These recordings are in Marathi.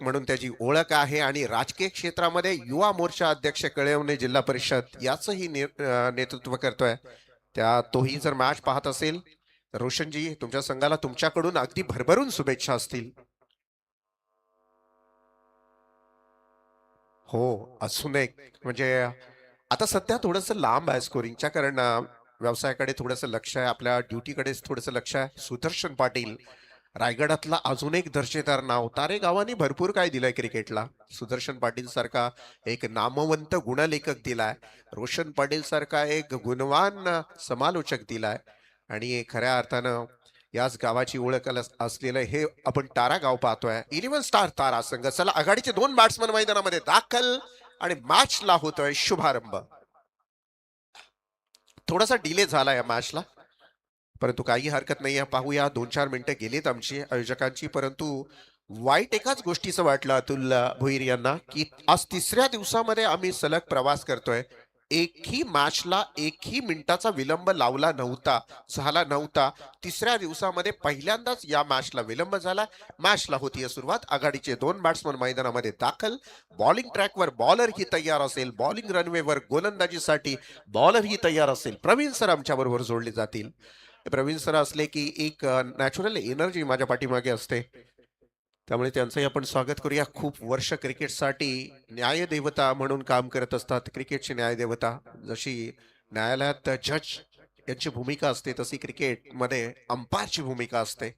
म्हणून त्याची ओळख आहे आणि राजकीय क्षेत्रामध्ये युवा मोर्चा अध्यक्ष कळवणे जिल्हा परिषद याचंही नेतृत्व करतोय. तोही जर मॅच पाहत असेल तर रोशनजी तुमच्या संघाला तुमच्याकडून अगदी भरभरून शुभेच्छा असतील. हो, अजून एक म्हणजे आता सध्या थोडंसं लांब आहे स्कोरिंगच्या, कारण व्यवसायाकडे थोडंसं लक्ष आहे, आपल्या ड्युटीकडे थोडंसं लक्ष आहे. सुदर्शन पाटील रायगडातला अजून एक दर्जेदार नाव. तारे गावाने भरपूर काय दिलंय क्रिकेटला. सुदर्शन पाटील सारखा एक नामवंत गुणलेखक दिलाय, रोशन पाटील सारखा एक गुणवान समालोचक दिलाय आणि खऱ्या अर्थानं याच गावाची ओळख असलेलं हे आपण तारा गाव पाहतोय. 11 स्टार तारा संघ. चला, आघाडीचे 2 बॅट्समन मैदानामध्ये दाखल आणि मॅचला होतोय शुभारंभ. थोडासा डिले झाला या मॅचला, परंतु काही हरकत नाही आहे. पाहूया, 2-4 मिनिटं गेलीत आमची आयोजकांची, परंतु वाईट एकाच गोष्टीचं वाटलं अतुल भोईर यांना की आज तिसऱ्या दिवसामध्ये आम्ही सलग प्रवास करतोय, एकही मॅचला एकही मिनिटाचा विलंब लावला नव्हता, झाला नव्हता. तिसऱ्या दिवसामध्ये पहिल्यांदाच या मॅचला विलंब झाला. मॅचला होतीये सुरुवात. आघाडीचे 2 बॅट्समन मैदानामध्ये दाखल. बॉलिंग ट्रॅकवर बॉलर ही तयार असेल, बॉलिंग रनवेवर गोलंदाजीसाठी बॉलर ही तयार असेल. प्रवीण सर आमच्या बरोबर जोडले जातील. प्रवीण सर असले की एक नॅचरल एनर्जी माझ्या पाठीमागे असते, त्यामुळे त्यांचंही आपण स्वागत करूया. खूप वर्ष क्रिकेटसाठी न्यायदेवता म्हणून काम करत असतात. क्रिकेटची न्यायदेवता, जशी न्यायालयात जज यांची भूमिका असते तशी क्रिकेटमध्ये अंपायरची भूमिका असते.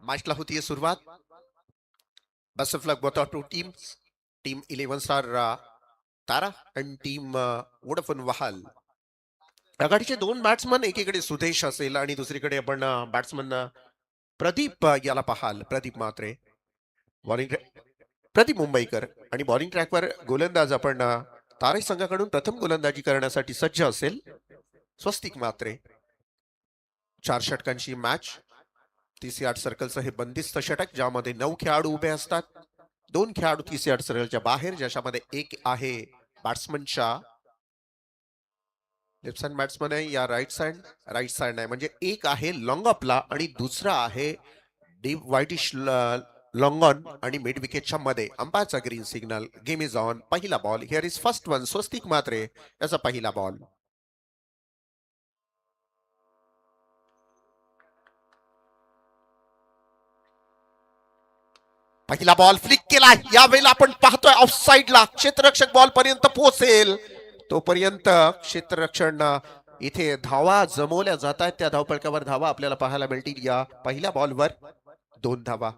मॅचला होतीये सुरुवात. Best of luck both two teams. Team 11 star तारा आणि टीम वोडाफोन वहाल. आघाडीचे 2 बॅट्समन, एकीकडे सुदेश असेल आणि दुसरीकडे आपण बॅट्समन प्रदीप याला पाहाल. प्रदीप म्हात्रे बॉलिंग, प्रदीप मुंबईकर. आणि बॉलिंग ट्रॅकवर गोलंदाज आपण तारे संघाकडून प्रथम गोलंदाजी करण्यासाठी सज्ज असेल स्वस्तिक म्हात्रे. 4 षटकांची मॅच. 30 यार्ड सर्कलचं हे बंदिस्त षटक, ज्यामध्ये 9 खेळाडू उभे असतात. 2 खेळाडू 30 यार्ड सर्कलच्या बाहेर, ज्याच्यामध्ये एक आहे बॅट्समनच्या लेफ्ट साइड बॅट्समन आहे या राईट साइड नाही, म्हणजे एक आहे लॉंग अपला आणि दुसरा आहे डीप व्हाईटिश लॉंग ऑन आणि मिड विकेटच्या मध्ये. अंपायरचा green signal. Game is on. पहिला ball. Here is first one. Swastik Mhatre याचा पहिला बॉल. पहिला बॉल फ्लिक केला. यावेळेला आपण पाहतोय ऑफ साइडला क्षेत्ररक्षक बॉल पर्यंत पोहोचेल तोपर्यंत क्षेत्ररक्षण इथे धावा जमवल्या जात आहेत. त्या धावपळकावर धावा आपल्याला पाहायला मिळतील. या पहिल्या बॉलवर 2 धावा.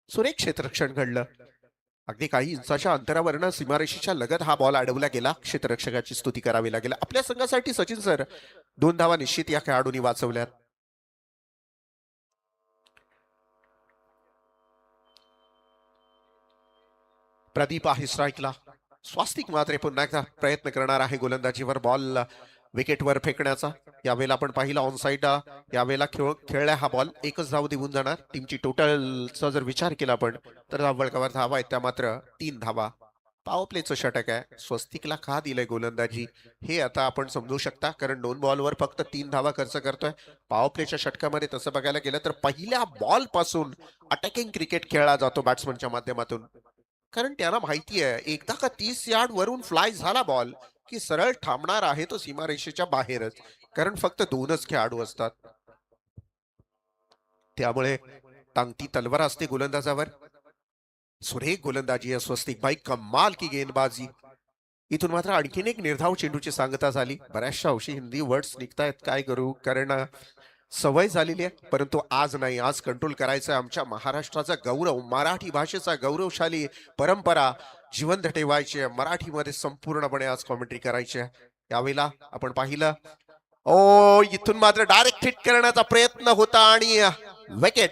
सुरेख क्षेत्ररक्षण घडलं. अगदी काही इंचाच्या अंतरावरनं सीमारेषेच्या लगत हा बॉल अडवला गेला. क्षेत्ररक्षकाची स्तुती करावी लागेल. आपल्या संघासाठी सचिन सर 2 धावा निश्चित या खेळाडूंनी वाचवल्यात. प्रदीप आहे स्ट्राईकला. स्वस्तिक म्हात्रे पुन्हा एकदा प्रयत्न करणार आहे गोलंदाजीवर. बॉल विकेटवर फेकण्याचा. यावेळेला आपण पाहिला ऑन साइड. यावेळेला खेळला हा बॉल. एकच धाव देऊन जाणार. टीमची टोटलचा जर विचार केला आपण तर धावबळकावर धावा आहेत त्या मात्र 3 धावा. पॉवर प्लेचं षटक आहे. स्वस्तिकला का दिलंय गोलंदाजी हे आता आपण समजू शकता, कारण 2 बॉलवर फक्त 3 धावा खर्च करतोय. पॉवर प्लेच्या षटकामध्ये तसं बघायला गेलं तर पहिल्या बॉल पासून अटॅकिंग क्रिकेट खेळला जातो बॅट्समनच्या माध्यमातून, कारण त्यांना माहिती आहे एकदा का 30 यार्ड वरून फ्लाय झाला बॉल की सरळ थांबणार आहे तो सीमारेषेच्या बाहेरच, कारण फक्त 2च खेळाडू असतात. त्यामुळे टांगती तलवार असते गोलंदाजावर. सुरेख गोलंदाजी आहे स्वस्तिक भाई. कमाल की गेंदबाजी. इथून मात्र आणखीन एक निर्धाव चेंडूची सांगता झाली. बऱ्याचशा अंशी हिंदी वर्ड्स निघतायत, काय करू, कारण सवय झालेली आहे. परंतु आज नाही, आज कंट्रोल करायचं. आमच्या महाराष्ट्राचा गौरव, मराठी भाषेचा गौरवशाली परंपरा जिवंत ठेवायची आहे. मराठीमध्ये संपूर्णपणे आज कॉमेंट्री करायची आहे. यावेळेला आपण पाहिलं इथून मात्र डायरेक्ट हिट करण्याचा प्रयत्न होता आणि विकेट.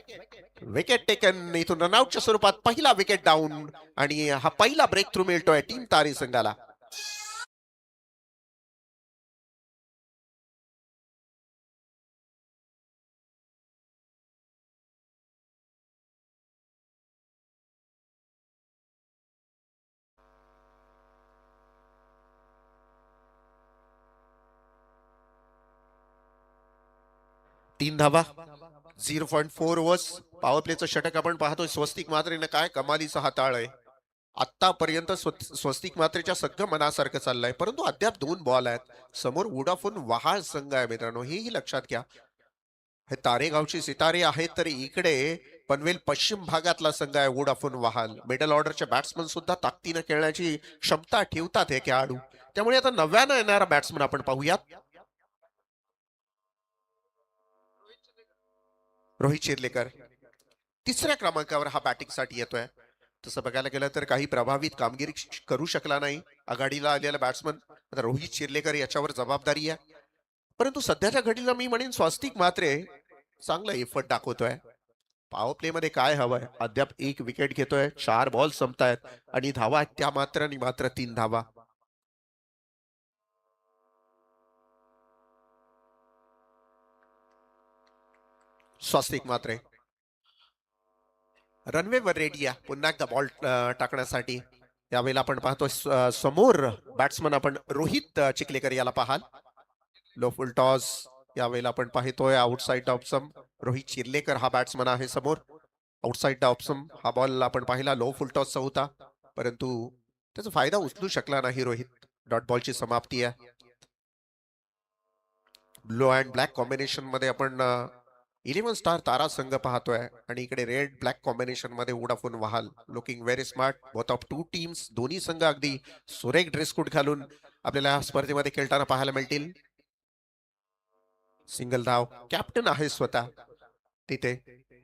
Wicket taken. इथून रनआउटच्या स्वरूपात पहिला विकेट डाऊन आणि हा पहिला ब्रेक थ्रू मिळतोय टीम तारी संघाला. तीन धावा 0.4 ओव्हर्स. पॉवर प्लेचं षटक आपण पाहतोय. स्वस्तिक मात्रेनं काय कमालीचा हाताळ आहे. आतापर्यंत स्वस्तिक मात्रेच्या सगळं मनासारखं चाललंय, परंतु अद्याप 2 बॉल आहेत. समोर वोडाफोन वहाळ संघ आहे मित्रांनो, हेही लक्षात घ्या. हे तारेगावचे सितारे आहेत, तर इकडे पनवेल पश्चिम भागातला संघ आहे वोडाफोन वहाल. मिडल ऑर्डरचे बॅट्समन सुद्धा ताकदीनं खेळण्याची क्षमता ठेवतात हे खेळाडू. त्यामुळे आता नव्यानं येणारा बॅट्समन आपण पाहूयात. रोहित चिर्लेकर तिसऱ्या क्रमांकावर हा बॅटिंगसाठी येतोय. तसं बघायला गेलं तर काही प्रभावित कामगिरी करू शकला नाही आघाडीला आलेला बॅट्समन. आता रोहित चिर्लेकर याच्यावर जबाबदारी आहे. परंतु सध्याच्या घडीला मी म्हणेन स्वस्तिक मात्रे चांगला एफर्ट दाखवतोय. पॉवर प्ले मध्ये काय हवंय, अद्याप 1 विकेट घेतोय. 4 बॉल संपतायत आणि धावा आहेत त्या मात्र आणि मात्र 3 धावा. स्वस्तिक मात्रे रनवेवर रेडी आहे पुन्हा एकदा बॉल टाकण्यासाठी. यावेळेला आपण पाहतोय समोर बॅट्समन आपण रोहित चिखलेकर याला पाहाल. लो फुल टॉस यावेळेला आपण पाहतोय आउटसाइड ऑप्सम. रोहित चिर्लेकर हा बॅट्समन आहे समोर. आउटसाइड ऑप्सम हा बॉल आपण पाहिला लो फुल टॉसचा होता, परंतु त्याचा फायदा उचलू शकला नाही रोहित. डॉट बॉलची समाप्ती आहे. ब्लू अँड ब्लॅक कॉम्बिनेशन मध्ये आपण 11 स्टार तारा संघ पाहतोय आणि इकडे रेड ब्लॅक कॉम्बिनेशन मध्ये वोडाफोन वहाल. Looking very smart both of two teams. दोन्ही संघ अगदी सुरेख ड्रेस कोड घालून आपल्याला स्पर्धेमध्ये खेळताना पाहायला मिळतील. सिंगल धाव कॅप्टन आहे स्वतः तिथे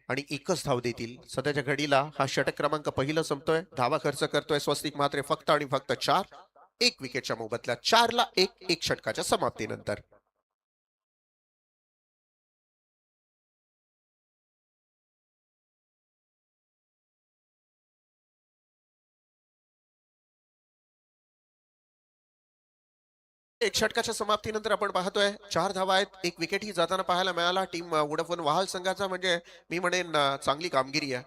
आणि एकच धाव देतील. सध्याच्या घडीला हा षटक क्रमांक पहिला संपतोय. धावा खर्च करतोय स्वस्तिक मात्र फक्त आणि फक्त 4. 1 विकेटच्या मोबदल्यात 4ला 1 षटकाच्या समाप्तीनंतर. एक षटकाच्या समाप्तीनंतर आपण पाहतोय 4 धावा आहेत. 1 विकेट ही जाताना पाहायला मिळाला टीम वोडाफोन वहाल संघाचा. म्हणजे मी म्हणेन चांगली कामगिरी आहे,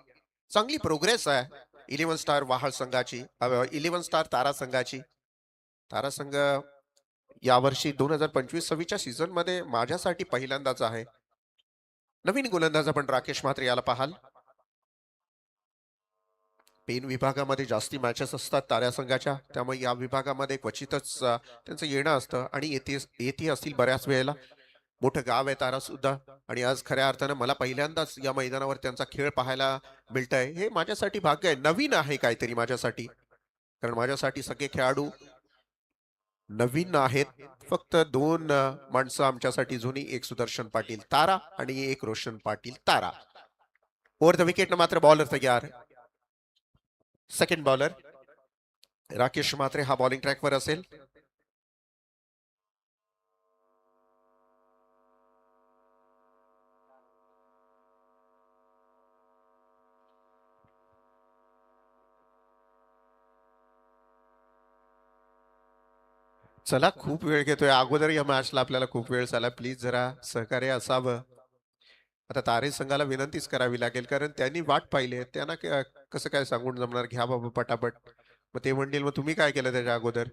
चांगली प्रोग्रेस आहे 11 स्टार वहाल संघाची, 11 स्टार तारा संघाची. तारा संघ यावर्षी 2025-26च्या सीझन मध्ये माझ्यासाठी पहिल्यांदाच आहे. नवीन गोलंदाज आपण राकेश म्हात्रे याला पाहाल. पेन विभागामध्ये जास्ती मॅचेस असतात ताऱ्या संघाच्या, त्यामुळे या विभागामध्ये क्वचितच त्यांचं येणं असतं आणि येते असतील बऱ्याच वेळेला. मोठं गाव आहे तारा सुद्धा आणि आज खऱ्या अर्थानं मला पहिल्यांदाच या मैदानावर त्यांचा खेळ पाहायला मिळतंय. हे माझ्यासाठी भाग्य आहे, नवीन आहे काहीतरी माझ्यासाठी, कारण माझ्यासाठी सगळे खेळाडू नवीन आहेत. फक्त 2 माणसं आमच्यासाठी जुनी, एक सुदर्शन पाटील तारा आणि एक रोशन पाटील तारा. ओव्हर द विकेट मात्र बॉलर तयार. सेकंड बॉलर राकेश म्हात्रे हा बॉलिंग ट्रॅकवर असेल. चला खूप वेळ घेतोय, अगोदर या मॅचला आपल्याला खूप वेळ झाला. प्लीज जरा सहकार्य असावं. आता तारे संघाला विनंतीच करावी लागेल, कारण त्यांनी वाट पाहिली. त्यांना कसं काय सांगून जमणार घ्या बाबा पटापट. मग ते म्हणतील मग तुम्ही काय केलं त्याच्या अगोदर.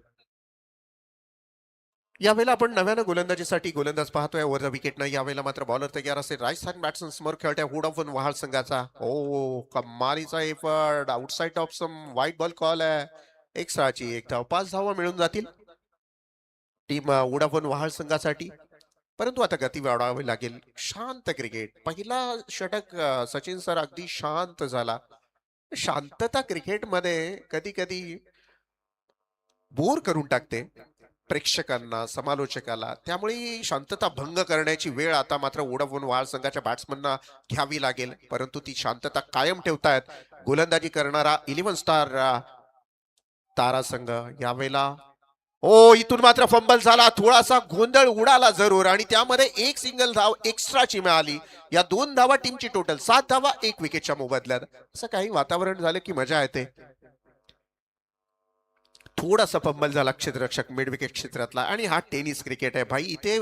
यावेळेला आपण नव्यानं गोलंदाजीसाठी गोलंदाज पाहतोय ओव्हर द विकेटनं. यावेळेला मात्र बॉलर तयार असेल. राजस्थान बॅट्समन समोर खेळत्या वोडाफोन वहाल संघाचा. ओ कमालीचा एफर्ट. आउटसाइड ऑफ सम वाईट बॉल कॉल आहे. एक सहाची 1 धाव. 5 धावा मिळून जातील टीम वोडाफोन वहाल संघासाठी. परंतु आता गती वाढवावी लागेल. शांत क्रिकेट. पहिला षटक सचिन सर अगदी शांत झाला. शांतता क्रिकेटमध्ये कधी कधी बोर करून टाकते प्रेक्षकांना, समालोचकाला. त्यामुळे शांतता भंग करण्याची वेळ आता मात्र वोडाफोन वहाल संघाच्या बॅट्समनना घ्यावी लागेल. परंतु ती शांतता कायम ठेवतायत गोलंदाजी करणारा 11 स्टार तारा संघ. यावेळेला हो, इथून मात्र फंबल झाला, थोडासा गोंधळ उडाला जरूर आणि त्यामध्ये एक सिंगल धाव एक्स्ट्राची मिळाली. या 2 धावा टीमची टोटल 7 धावा 1 विकेटच्या मोबदल्यात. असं काही वातावरण झालं की मजा येते. थोडासा फंबल झाला क्षेत्ररक्षक मिड विकेट क्षेत्रातला आणि हा टेनिस क्रिकेट आहे भाई. इथे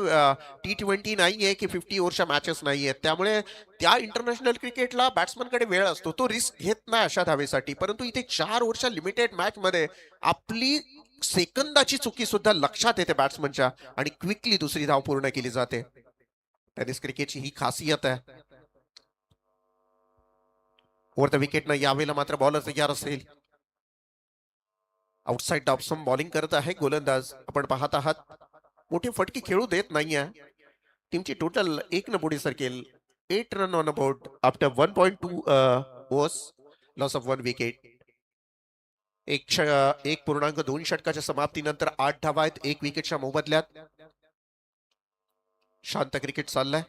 T20 नाहीये की 50 ओव्हरच्या मॅचेस नाहीयेत. त्यामुळे त्या इंटरनॅशनल क्रिकेटला बॅट्समनकडे वेळ असतो, तो रिस्क घेत नाही अशा धावेसाठी. परंतु इथे 4 ओव्हरच्या लिमिटेड मॅच मध्ये आपली सेकंदाची चुकी सुद्धा लक्षात येते बॅट्समनच्या आणि क्विकली दुसरी धाव पूर्ण केली जाते. टेनिस क्रिकेटची ही खासियत आहे. ओव्हर द विकेटनं यावेळेला मात्र बॉलर तयार असेल. आउटसाइड ऑप्शन बॉलिंग करत आहे गोलंदाज. आपण पाहत आहात मोठी फटकी खेळू देत नाहीये. टीमची टोटल 1 न पुढे सरकेल. 8 run on board after 1.2 overs, loss of 1 wicket. 1.2 षटकाच्या समाप्तीनंतर 8 धावा आहेत 1 विकेटच्या मोबदल्यात. शांत क्रिकेट चाललंय.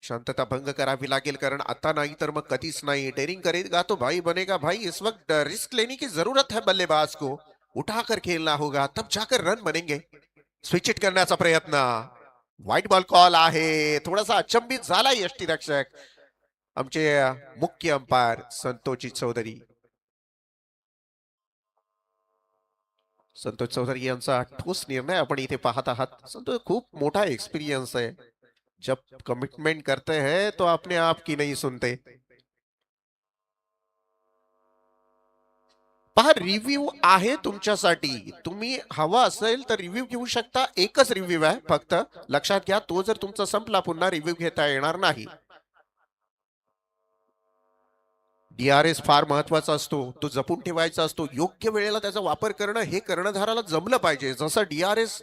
शांतता भंग करावी लागेल, कारण आता नहीं तर मग कधीच नहीं. डेरिंग करेगा तो भाई बनेगा भाई. इस वक्त रिस्क लेने की जरूरत है बल्लेबाज को. उठाकर खेलना होगा, तब जाकर रन बनेंगे. स्विच इट करण्याचा प्रयत्न. व्हाईट बॉल कॉल आहे. थोडासा अचंबित झाला यष्टीरक्षक आमचे मुख्य अंपायर संतोषजी चौधरी. संतोष चौधरी यांचा ठोस निर्णय आपण इथे पाहत आहात. संतोष खूप मोठा एक्सपिरियन्स आहे. जब कमिटमेंट करते हैं तो अपने आप की नहीं सुनते. पहा, रिव्ह्यू आहे तुमच्यासाठी. तुम्ही हवा असेल तर रिव्ह्यू घेऊ शकता. एकच रिव्ह्यू आहे फक्त, लक्षात घ्या. तो जर तुमचा संपला पुन्हा रिव्ह्यू घेता येणार नाही. DRS फार महत्वाचा असतो, तो जपून ठेवायचा असतो. योग्य वेळेला त्याचा वापर करणं हे कर्णधाराला जमलं पाहिजे. जसं DRS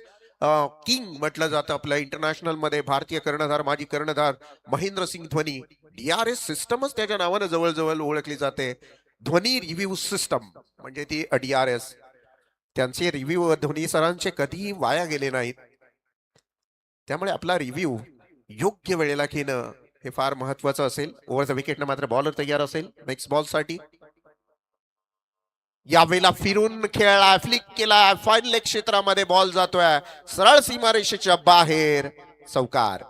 किंग म्हटलं जातं आपल्या इंटरनॅशनल मध्ये. भारतीय कर्णधार, माजी कर्णधार महेंद्रसिंग धोनी. DRS सिस्टमच त्याच्या नावानं जवळजवळ ओळखली जाते. ध्वनी रिव्ह्यू सिस्टम म्हणजे ती DRS. त्यांचे रिव्ह्यू धोनी सरांचे कधीही वाया गेले नाहीत. त्यामुळे आपला रिव्ह्यू योग्य वेळेला घेणं हे फार महत्वाचं असेल. ओव्हर द विकेटनं मात्र बॉलर तयार असेल नेक्स्ट बॉल साठी. यावेळेला फिरून खेळला, फ्लिक केला, फाईन लेग क्षेत्रामध्ये बॉल जातोय सरळ सीमारेषेच्या बाहेर. चौकार.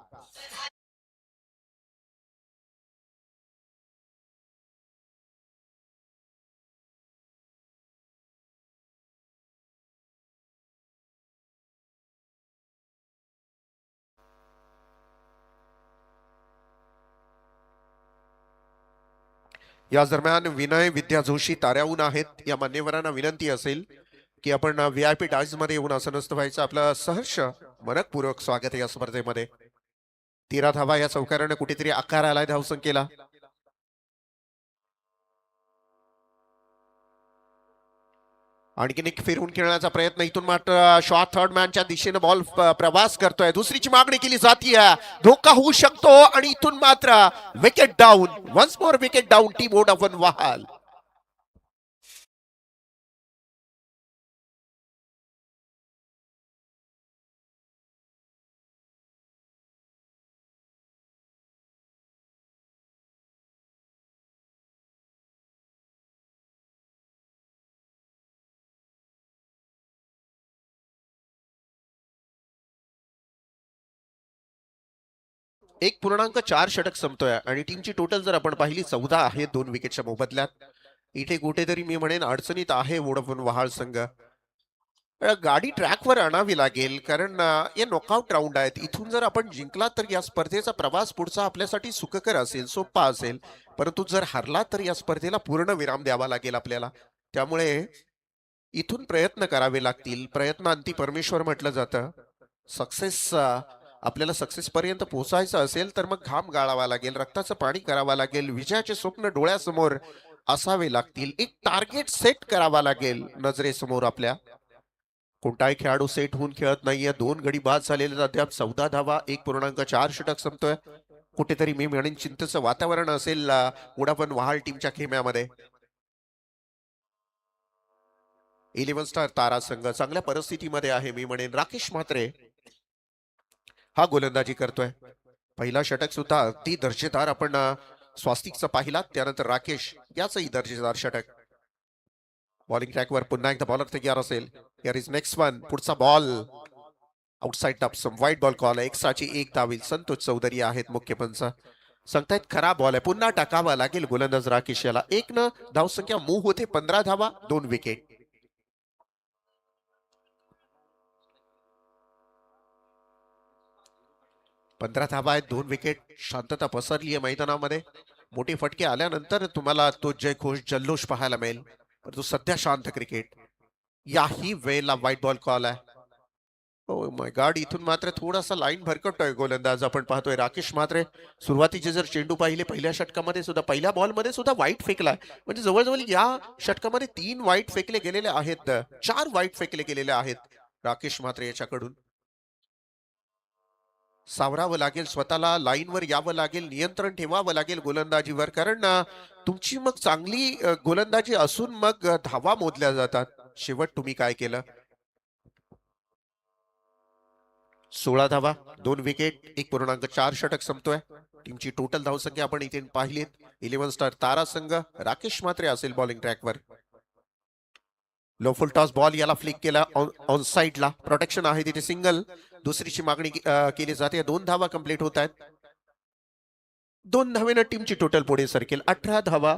या दरम्यान विनय विद्या जोशी ताऱ्याहून आहेत. या मान्यवरांना विनंती असेल की आपण VIP डायज मध्ये येऊन असं नसतं व्हायचं. आपलं सहर्ष मनपूर्वक स्वागत आहे या स्पर्धेमध्ये. 13 धावा या चौकाराने कुठेतरी आकार आलाय धावसंख्येला. आणखीन एक फिरून खेळण्याचा प्रयत्न. इथून मात्र शॉट थर्ड मॅनच्या दिशेने बॉल प्रवास करतोय. दुसरीची मागणी केली जातीये. धोका होऊ शकतो आणि इथून मात्र wicket down. Once more wicket down team Vodafone वहाल. एक पूर्णांक 4 षटक संपतोय आणि टीमची टोटल जर आपण पाहिली 14 आहे 2 विकेटच्या मोबदल्यात. इथे कुठेतरी मी म्हणेन अडचणीत आहे वोडाफोन वहाळ संघ. गाडी ट्रॅकवर आणावी लागेल, कारण हे नॉकआउट राऊंड आहेत. इथून जर आपण जिंकला तर या स्पर्धेचा प्रवास पुढचा आपल्यासाठी सुखकर असेल, सोपा असेल. परंतु जर हरला तर या स्पर्धेला पूर्ण विराम द्यावा लागेल आपल्याला. त्यामुळे इथून प्रयत्न करावे लागतील. प्रयत्नांती परमेश्वर म्हटलं जातं. सक्सेस आपल्याला सक्सेस पर्यंत पोहोचायचं असेल तर मग घाम गाळावा लागेल, रक्ताचं पाणी करावं लागेल, विजयाचे स्वप्न डोळ्यासमोर असावे लागतील. एक टार्गेट सेट करावा लागेल नजरेसमोर आपल्या. कोणताही खेळाडू सेट होऊन खेळत नाहीये. 2 गडी बाद झालेले, अद्याप 14 धावा 1.4 षटक संपतोय. कुठेतरी मी म्हणेन चिंतेचं वातावरण असेल वोडाफोन वहाळ टीमच्या खेम्यामध्ये. 11 स्टार तारा संघ चांगल्या परिस्थितीमध्ये आहे मी म्हणेन. राकेश म्हात्रे हा गोलंदाजी करतोय. पहिला षटक सुद्धा अगदी दर्जेदार आपण स्वास्तिकचा पाहिला. त्यानंतर राकेश याचंही दर्जेदार षटक. बॉलिंग ट्रॅकवर पुन्हा एकदा बॉलर तयार असेल. Here is next one. पुढचा बॉल आउटसाइड टॉप वाईट बॉल कॉल आहे. एक्स्ट्राची एक धाव. संतोष चौधरी आहेत मुख्य पंच. सांगतायत खरा बॉल आहे, पुन्हा टाकावा लागेल गोलंदाज राकेश याला. एक न धावसंख्या मूव्ह होते. 15 धावा 2 विकेट. पंधरा धावा आहेत 2 विकेट. शांतता पसरली आहे मैदानामध्ये. मोठे फटके आल्यानंतर तुम्हाला तो जयघोष जल्लोष पाहायला मिळेल, परंतु सध्या शांत क्रिकेट. याही वेळेला व्हाईट बॉल कॉल आहे. ओ माय गॉड, इथून मात्र थोडासा लाईन भरकटतोय गोलंदाज. आपण पाहतोय राकेश मात्रे सुरुवातीचे जर चेंडू पाहिले पहिल्या षटकामध्ये सुद्धा, पहिल्या बॉलमध्ये सुद्धा वाईट फेकलाय. म्हणजे जवळजवळ या षटकामध्ये 3 वाईट फेकले गेलेले आहेत, 4 वाईट फेकले गेलेले आहेत राकेश मात्रे याच्याकडून. सावरावं लागेल स्वतःला, लाईनवर यावं लागेल, नियंत्रण ठेवावं लागेल गोलंदाजीवर. कारण तुमची मग चांगली गोलंदाजी असून मग धावा मोजल्या जातात. शेवट तुम्ही काय केलं. 16 धावा 2 विकेट. 1.4 षटक संपतोय. टीमची टोटल धावसंख्या आपण इथे पाहिलीत. 11 स्टार तारा संघ. राकेश मात्रे असेल बॉलिंग ट्रॅकवर. लो फुल टॉस बॉल याला फ्लिक केला ऑन साइडला. प्रोटेक्शन आहे तिथे. सिंगल. दुसरीची मागणी केली जाते. 2 धावा कंप्लीट होत आहेत. 2 धावेनं टीमची टोटल पुढे सरकेल. 18 धावा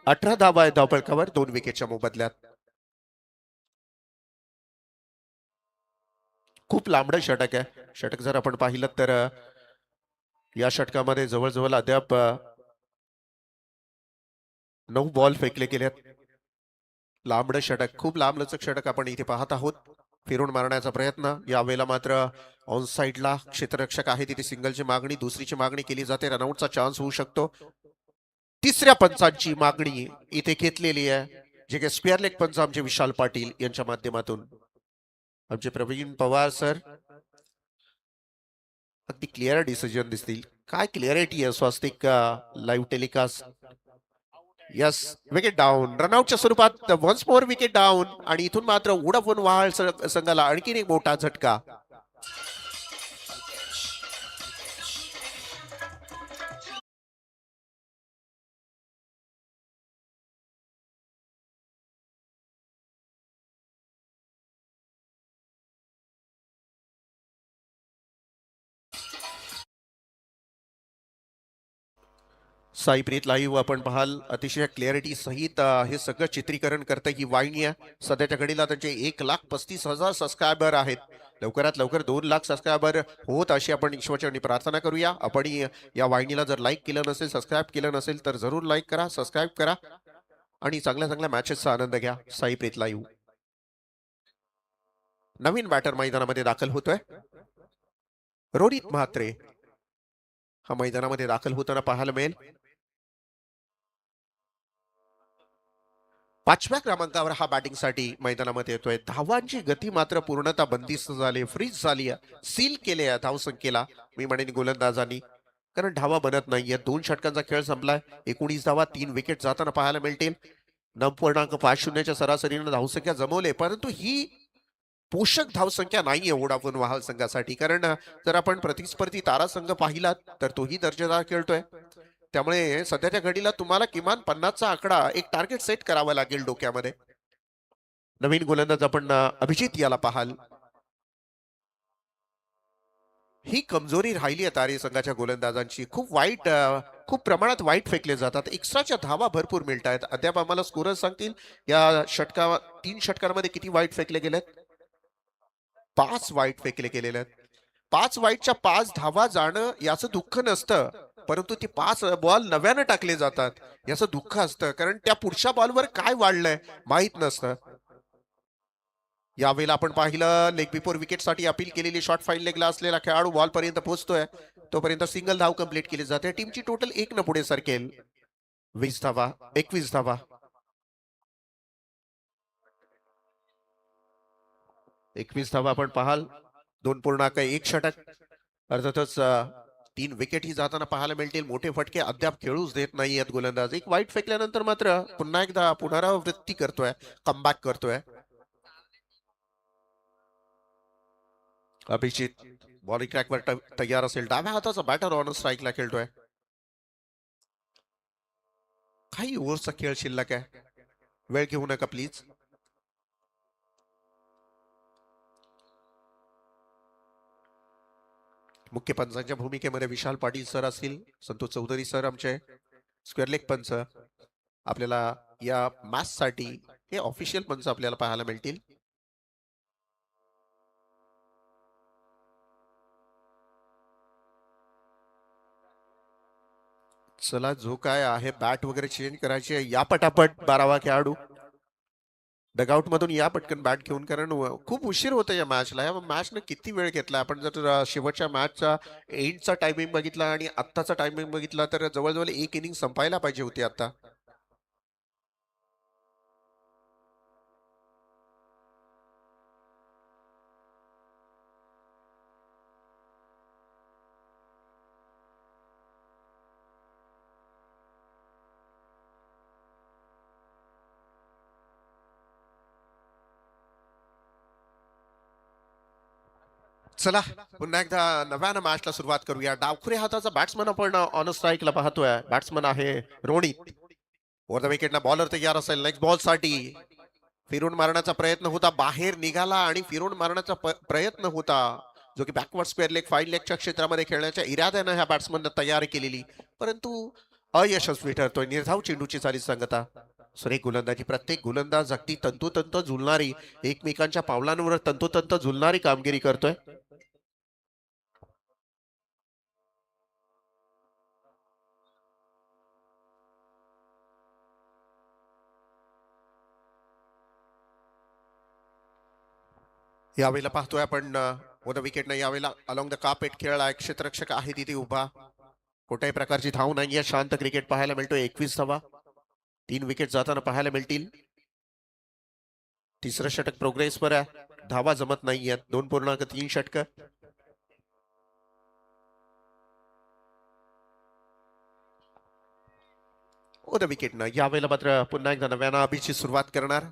18 धावा आहे धावफलकावर 2 विकेटच्या मोबदल्यात. खूप लांबडं षटक आहे. षटक जर आपण पाहिलं तर या षटकामध्ये जवळजवळ अद्याप 9 बॉल फेकले गेलेत. लांबडं षटक, खूप लांबलचक षटक आपण इथे पाहत आहोत. फिरून मारण्याचा प्रयत्न. यावेळेला मात्र ऑन साइडला क्षेत्ररक्षक आहे तिथे. सिंगलची मागणी, दुसरीची मागणी केली जाते. रनआउटचा चान्स होऊ शकतो. तिसऱ्या पंचांची मागणी इथे घेतलेली आहे, जे काही स्पेअर लेग पंच आमचे विशाल पाटील यांच्या माध्यमातून. आमचे प्रवीण पवार सर अगदी क्लिअर डिसिजन दिसतील. काय क्लिअरिटी आहे Swastik live telecast. Yes, wicket down. रनआउटच्या स्वरूपात वन्स मोर विकेट डाऊन. आणि इथून मात्र वोडाफोन वहाळ संघाला आणखीन एक मोठा झटका. साईप्रीत लाईव्ह आपण पाहाल. अतिशय क्लिअरिटी सहित हे सगळं चित्रीकरण करतं ही वाहिनी आहे. सध्याच्या घडीला त्यांचे 1,35,000 सबस्क्रायबर आहेत. लवकरात लवकर 2 लाख सबस्क्रायबर होत अशी आपण ईश्वरचरणी प्रार्थना करूया. आपण या वाहिनीला जर लाईक केलं नसेल, सबस्क्राईब केलं नसेल तर जरूर लाईक करा, सबस्क्राईब करा आणि चांगल्या चांगल्या मॅचेसचा आनंद घ्या. साईप्रीत लाईव्ह. नवीन बॅटर मैदानामध्ये दाखल होतोय. रोहित म्हात्रे हा मैदानामध्ये दाखल होताना पाहायला मिळेल. 5व्या क्रमांकावर हा बॅटिंगसाठी मैदानामध्ये येतोय. धावांची गती मात्र पूर्णतः बंदिस्त झाली, फ्रीज झाली, सील केले धावसंख्येला मी म्हणेन गोलंदाजांनी. कारण धावा बनत नाहीये. 2 षटकांचा खेळ संपलाय. 19 धावा 3 विकेट जाताना पाहायला मिळतील. 9.50च्या सरासरीने धावसंख्या जमवले, परंतु ही पोषक धावसंख्या नाहीये वोडाफोन वहाल संघासाठी. कारण जर आपण प्रतिस्पर्धी तारा संघ पाहिलात तर तोही दर्जेदार खेळतोय. त्यामुळे सध्याच्या घडीला तुम्हाला किमान 50चा आकडा, एक टार्गेट सेट करावा लागेल डोक्यामध्ये. नवीन गोलंदाज आपण अभिजित याला पाहाल. ही कमजोरी राहिली आहे तारे संघाच्या गोलंदाजांची. खूप प्रमाणात वाईट फेकले जातात. एक्स्ट्राच्या धावा भरपूर मिळत आहेत. अद्याप आम्हाला स्कोरर सांगतील या 3 षटकांमध्ये किती वाईट फेकले गेलेत. 5 वाईट फेकले गेलेले आहेत. 5 वाईटच्या 5 धावा जाणं याचं दुःख नसतं, परंतु ते 5 बॉल नव्यानं टाकले जातात याचं दुःख असतं. कारण त्या पुढच्या बॉलवर काय वाढलंय माहित नसतं. यावेळेला आपण पाहिलं लेग बिफोर विकेटसाठी अपील केलेली शॉर्ट फाईन लेगला असलेला खेळाडू बॉल पर्यंत पोहोचतोय. तोपर्यंत सिंगल धाव कंप्लीट केली जाते. टीमची टोटल 1 न पुढे सरकेल. 20 धावा 21 धावा. 21 धावा आपण पाहाल. 2.1 षटक. अर्थातच 3 विकेट ही जाताना पाहायला मिळतील. मोठे फटके अद्याप खेळूच देत नाही आहेत गोलंदाज. एक वाईट फेकल्यानंतर मात्र पुन्हा एकदा पुनरावृत्ती करतोय, कमबॅक करतोय. अभिजित बॉलिंग ट्रॅकवर तयार असेल. डाव्या हाताचा बॅटर ऑन स्ट्राईकला खेळतोय. काही ओव्हर्सचा खेळ शिल्लक आहे. वेळ घेऊ नका प्लीज. मुख्य पंचांच्या भूमिकेमध्ये विशाल पाटील सर असतील, संतोष चौधरी सर आमचे स्क्वेअर लेग पंच. आपल्याला या मॅच साठी हे ऑफिशियल पंच आपल्याला पाहायला मिळतील. चला, जो काय आहे बॅट वगैरे चेंज करायची आहे, या पटापट 12वा खेळाडू डगआउट मधून या पटकन बॅट घेऊन, कारण खूप उशीर होतं या मॅचला. या मॅचने किती वेळ घेतला. आपण जर शेवटच्या मॅचचा एंडचा टायमिंग बघितला आणि आत्ताचा टायमिंग बघितला तर जवळजवळ एक इनिंग संपायला पाहिजे होती आता. चला, पुन्हा एकदा नव्यानं मॅचला सुरुवात करूया. डावखुऱ्या हाताचा बॅट्समन आपण ऑन स्ट्राईकला पाहतोय. बॅट्समन आहे रोनित. वर द विकेटला बॉलर तयार असेल नेक्स्ट बॉल साठी. फिरून मारण्याचा प्रयत्न होता, बाहेर निघाला आणि फिरून मारण्याचा प्रयत्न होता, जो की बॅकवर्ड स्क्वेअर लेग फाईन लेगच्या क्षेत्रामध्ये खेळण्याच्या इराद्यानं ह्या बॅट्समननं तयार केलेली, परंतु अयशस्वी ठरतोय. निर्धाव चेंडूची चाली सांगता. सुरेख गोलंदाजी. प्रत्येक गोलंदाज अगदी तंतोतंत झुलणारी, एकमेकांच्या पावलांवर तंतोतंत झुलणारी कामगिरी करतोय. यावेळेला पाहतोय आपण द विकेट नाही, यावेळेला अलॉंग द कापेट खेळला. क्षेत्ररक्षक आहे तिथे उभा. कोणत्याही प्रकारची धाव नाहीये. शांत क्रिकेट पाहायला मिळतोय. 21 धावा, 3 विकेट जाताना पाहायला मिळतील. तिसरं षटक प्रोग्रेस वर आहे. धावा जमत नाहीयेत. 2.3 षटक. द विकेट न यावेळेला मात्र पुन्हा एकदा नव्यानं अभिची सुरुवात करणार.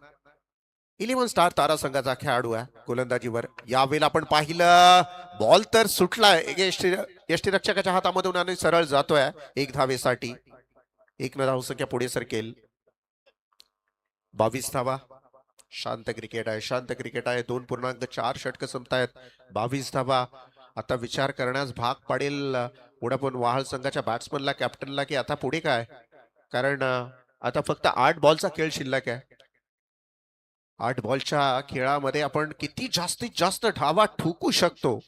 11 स्टार तारा संघाचा खेळाडू आहे गोलंदाजीवर. यावेळेला आपण पाहिलं, बॉल तर सुटलाय यष्टीरक्षकाच्या हातामधून आणि सरळ जातोय एक धावेसाठी. एक न धावसंख्या पुढे सरकेल. 22 धावा. शांत क्रिकेट आहे, शांत क्रिकेट आहे. 2.4 षटक संपतायत. 22 धावा. आता विचार करण्यास भाग पडेल वोडाफोन वाहळ संघाच्या बॅट्समनला, कॅप्टनला, की आता पुढे काय. कारण आता फक्त 8 बॉलचा खेळ शिल्लक आहे. 8 बॉलच्या खेळामध्ये आपण किती जास्तीत जास्त धावा ठोकू शकतो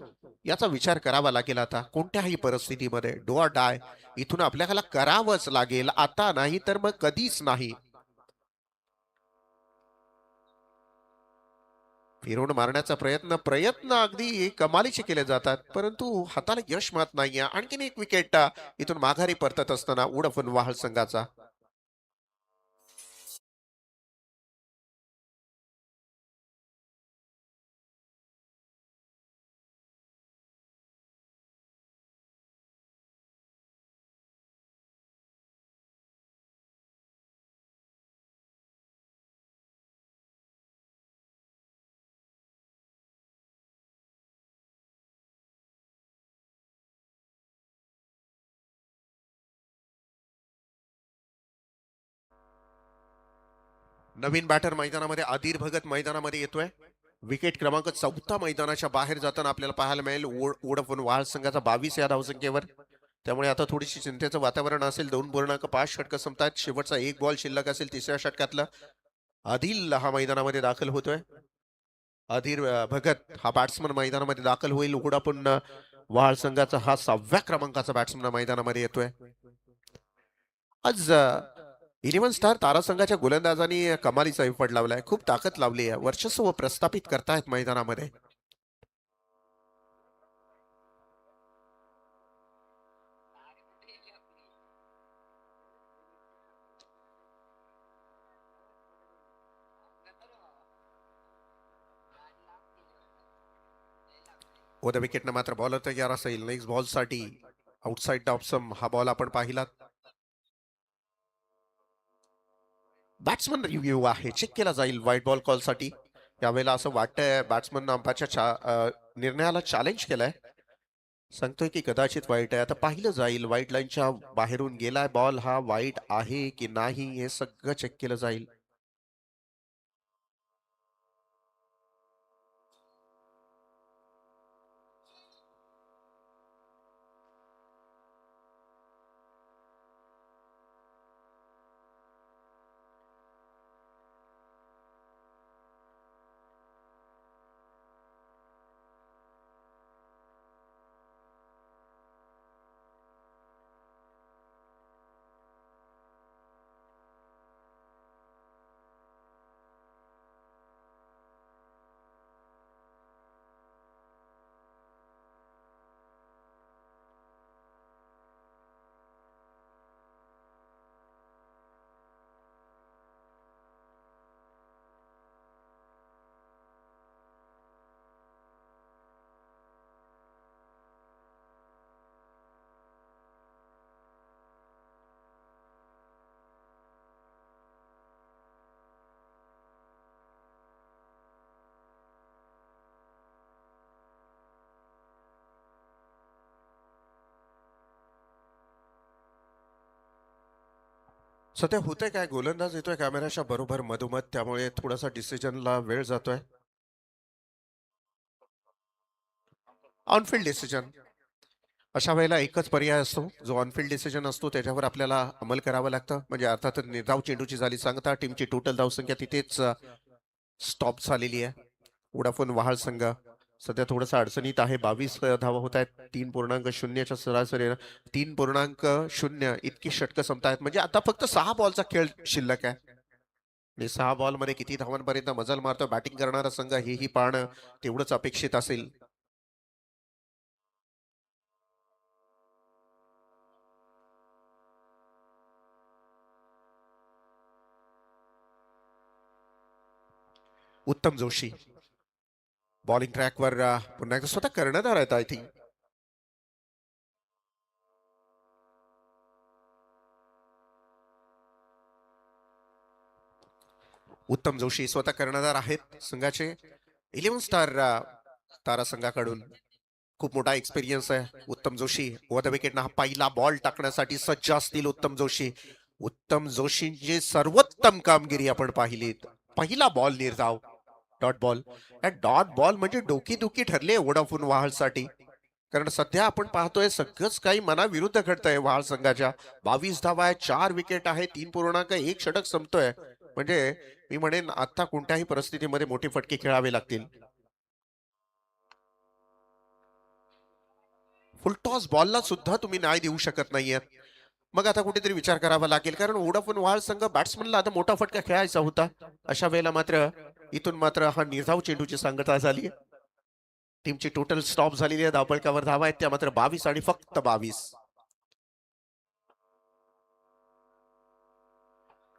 याचा विचार करावा लागेल. आता कोणत्याही परिस्थितीमध्ये डो ऑर डाय इथून आपल्याला करावंच लागेल. आता नाही तर मग कधीच नाही. फिरवून मारण्याचा प्रयत्न अगदी कमालीचे केले जातात, परंतु हाताला यश मात नाहीये. आणखीन एक विकेट इथून माघारी परतत असताना वोडाफोन वाहळ संघाचा. नवीन बॅटर मैदानामध्ये आदिर भगत मैदानामध्ये येतोय. विकेट क्रमांक 14 मैदानाच्या बाहेर जाताना आपल्याला पाहायला मिळेल वोडाफोन वाहळ संघाचा 22 या धावसंख्येवर. त्यामुळे आता थोडीशी चिंतेचं वातावरण असेल. 2.5 षटक संपतात. शेवटचा एक बॉल शिल्लक असेल तिसऱ्या षटकातला. आदिल हा मैदानामध्ये दाखल होतोय. आदिर भगत हा बॅट्समन मैदानामध्ये दाखल होईल. वोडाफोन वाहळ संघाचा हा 6व्या क्रमांकाचा बॅट्समन मैदानामध्ये येतोय. आज 11 स्टार तारा संघाच्या गोलंदाजांनी कमालीचा एफर्ट लावलाय. खूप ताकद लावली आहे. वर्चस्व प्रस्थापित करतायत मैदानामध्ये. द विकेटनं मात्र बॉलर तयार असेल नेक्स्ट बॉल साठी. आउटसाइड द ऑप्शन हा बॉल आपण पाहिला. बॅट्समन रिव्ह्यू आहे, चेक केला जाईल व्हाईट बॉल कॉल साठी. यावेळेला असं वाटतंय बॅट्समन अंपाच्या निर्णयाला चॅलेंज केलाय. सांगतोय की कदाचित वाईट आहे. आता पाहिलं जाईल. व्हाईट लाईनच्या बाहेरून गेलाय बॉल, हा वाईट आहे की नाही हे सगळं चेक केलं जाईल. सध्या होतंय काय, गोलंदाज येतोय कॅमेऱ्याच्या बरोबर मधोमध, त्यामुळे थोडासा डिसिजनला वेळ जातोय. On-field decision. अशा वेळेला एकच पर्याय असतो, जो ऑनफिल्ड डिसिजन असतो त्याच्यावर आपल्याला अंमल करावं लागतं. म्हणजे अर्थातच निर्धाव चेंडूची झाली सांगता, टीमची टोटल धावसंख्या तिथेच स्टॉप झालेली आहे. वोडाफोन वहाळ संघ सध्या थोडंसं अडचणीत आहे. 22 धावा होत आहेत. 3.0च्या सरासरीनं 3.0 इतकी षटकं संपतायत. म्हणजे आता फक्त 6 बॉलचा खेळ शिल्लक आहे. आणि 6 बॉलमध्ये किती धावांपर्यंत मजल मारतो बॅटिंग करणारा संघ, हेही पाहणं तेवढंच अपेक्षित असेल. उत्तम जोशी बॉलिंग ट्रॅकवर पुन्हा एकदा स्वतः कर्णधार आहेत आय थिंक. उत्तम जोशी स्वतः कर्णधार आहेत संघाचे. 11 स्टार तारा संघाकडून खूप मोठा एक्सपिरियन्स आहे. उत्तम जोशी ओव्हर द विकेट हा पहिला बॉल टाकण्यासाठी सज्ज असतील उत्तम जोशी. उत्तम जोशींची सर्वोत्तम कामगिरी आपण पाहिलीत. पहिला बॉल निर्धाव, डॉट बॉल. डॉट बॉल म्हणजे डोकीदुखी ठरले वोडाफोन वहाळसाठी. कारण सध्या आपण पाहतोय सगळंच काही मनाविरुद्ध घडतंय वहाळ संघाच्या. 22 धावा आहे, 4 विकेट आहे, 3.1 षटक संपतोय. म्हणजे मी म्हणेन आता कोणत्याही परिस्थितीमध्ये मोठे फटके खेळावे लागतील. फुलटॉस बॉलला सुद्धा तुम्ही न्याय देऊ शकत नाहीये. मग आता कुठेतरी विचार करावा लागेल, कारण वोडाफोन वहाळ संघ बॅट्समनला आता मोठा फटका खेळायचा होता. अशा वेळेला मात्र इथून मात्र हा निर्धाव चेंडूची सांगता झाली. टीमची टोटल स्टॉप झालेली आहे. धावपळकावर धावा आहेत त्या मात्र 22 आणि फक्त 22.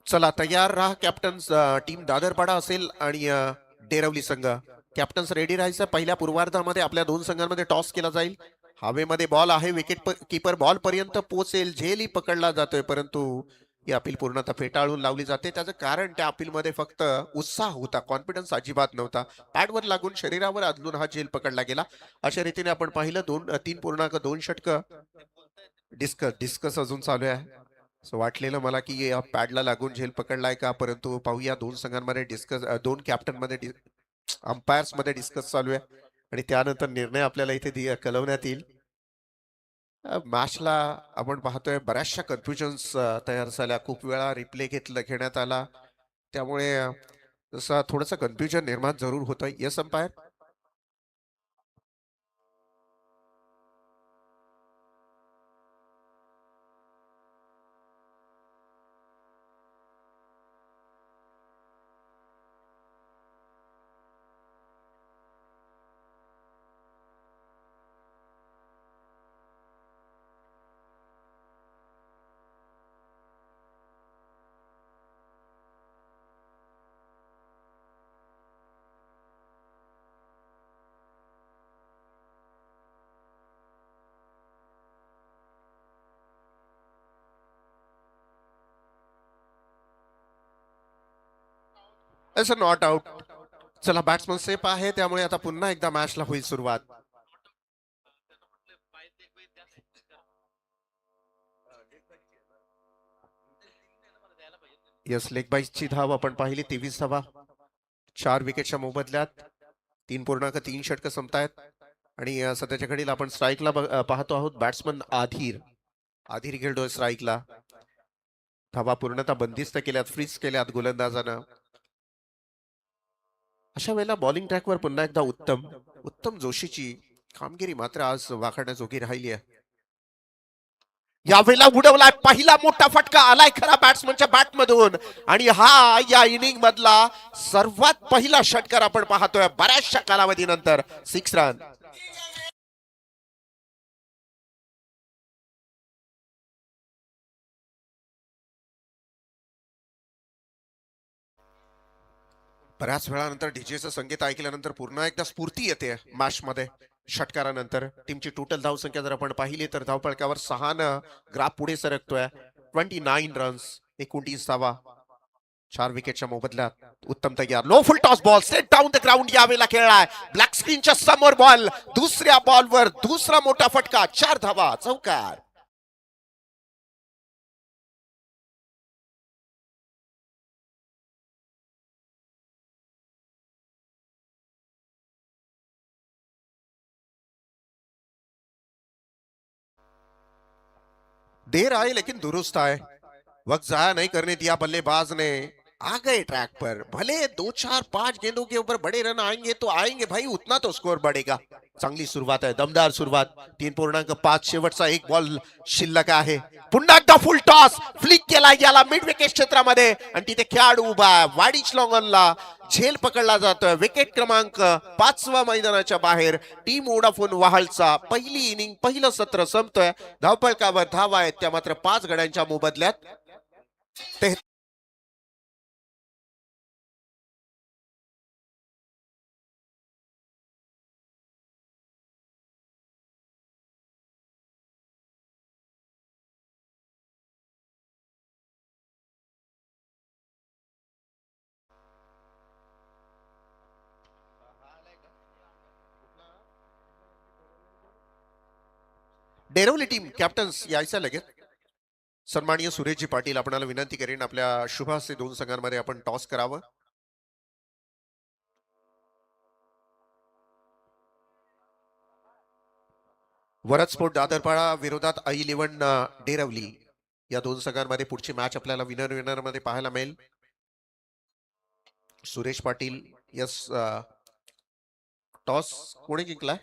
चला तयार राहा कॅप्टन. टीम दादरपाडा असेल आणि डेरवली संघ. कॅप्टन्स रेडी राहायचं. पहिल्या पूर्वार्धामध्ये आपल्या दोन संघांमध्ये टॉस केला जाईल. हवेमध्ये बॉल आहे, विकेट कीपर बॉल पर्यंत पोहोचेल, झेलही पकडला जातोय, परंतु ही अपील पूर्णतः फेटाळून लावली जाते. त्याचं कारण त्या अपीलमध्ये फक्त उत्साह होता, कॉन्फिडन्स अजिबात नव्हता. पॅडवर लागून शरीरावर आदलून हा झेल पकडला गेला. अशा रीतीने आपण पाहिलं 3.2 षटकं. डिस्कस डिस्कस अजून चालू आहे. सो वाटलेलं मला की पॅडला लागून झेल पकडलाय का, परंतु पाहूया दोन संघांमध्ये डिस्कस, दोन कॅप्टन मध्ये अंपायर्स मध्ये डिस्कस चालू आहे आणि त्यानंतर निर्णय आपल्याला इथे कळवण्यात येईल. मॅचला आपण पाहतोय बऱ्याचशा कन्फ्युजन्स तयार झाल्या. खूप वेळा रिप्ले घेण्यात आला, त्यामुळे जसं थोडंसं कन्फ्युजन निर्माण जरूर होतं. Yes umpire. Not out. चला बॅट्समन सेफ आहे, त्यामुळे आता पुन्हा एकदा मॅचला होईल सुरुवात. यस, लेग बाईसची धाव आपण पाहिली, 23 धावा 4 विकेटच्या मोबदल्यात. 3.3 षटकं संपतायत आणि सध्याच्या घडीला आपण स्ट्राईकला पाहतो आहोत. बॅट्समन आधीर आधीर खेळतोय स्ट्राईकला. धावा पूर्णतः बंदिस्त केल्यात, फ्रीज केल्यात गोलंदाजानं. अशा वेळेला बॉलिंग ट्रॅकवर पुन्हा एकदा उत्तम जोशीची कामगिरी मात्र आज वाखाणण्याजोगी राहिली आहे. यावेळेला उडवलाय, पहिला मोठा फटका आलाय खरा बॅट्समनच्या बॅटमधून आणि हा या इनिंग मधला सर्वात पहिला षटकार आपण पाहतोय बऱ्याचशा कालावधीनंतर. 6 रन. बऱ्याच वेळानंतर डीजेचं संगीत ऐकल्यानंतर पुन्हा एकदा स्फूर्ती येते मॅच मध्ये. षटकारानंतर टीमची टोटल धावसंख्या जर आपण पाहिली तर धावपळकावर 6 ग्राफ पुढे सरकतोय. 29 रन्स, 29 धावा 4 विकेटच्या मोबदल्यात. उत्तम तयार, low full toss ball set down the ground यावेळेला खेळलाय. ब्लॅक स्क्रीनच्या समोर बॉल, दुसऱ्या बॉलवर दुसरा मोठा फटका, 4 धावा, चौकार. देर आए लेकिन दुरुस्त आए। वक्त जाया नहीं करने दिया बल्लेबाज ने। आ गए ट्रैक पर, भले दो चार पांच गेंदों के ऊपर बड़े रन आएंगे तो आएंगे भाई, उतना तो स्कोर बढ़ेगा। चांगली सुरुवात आहे, दमदार सुरुवात। 3.5 शेवटचा एक बॉल शिल्लक आहे। पुन्हा एकदा फुल टॉस, फ्लिक केला गेला मिड विकेट क्षेत्रामध्ये आणि तिथे खेळाडू उभा आहे वाडीच लॉंगनला। झेल पकडला जातोय, विकेट क्रमांक 5 मैदानाच्या बाहेर। टीम वोडाफोन वाहळचा पहिली इनिंग पहिलं सत्र संपतोय। धावपळकावर धावा आहेत त्या मात्र 5 गड्यांच्या मोबदल्यात। डेरवली टीम कॅप्टन्स यायचं लगेच। सन्माननीय सुरेशजी पाटील आपणाला विनंती करेन आपल्या शुभ हस्ते 2 संघांमध्ये आपण टॉस करावं। वरद स्पोर्ट दादरपाडा विरोधात I11 डेरवली या 2 संघांमध्ये पुढची मॅच आपल्याला विनर विनर मध्ये पाहायला मिळेल। सुरेश पाटील यस, टॉस कोणी जिंकलाय?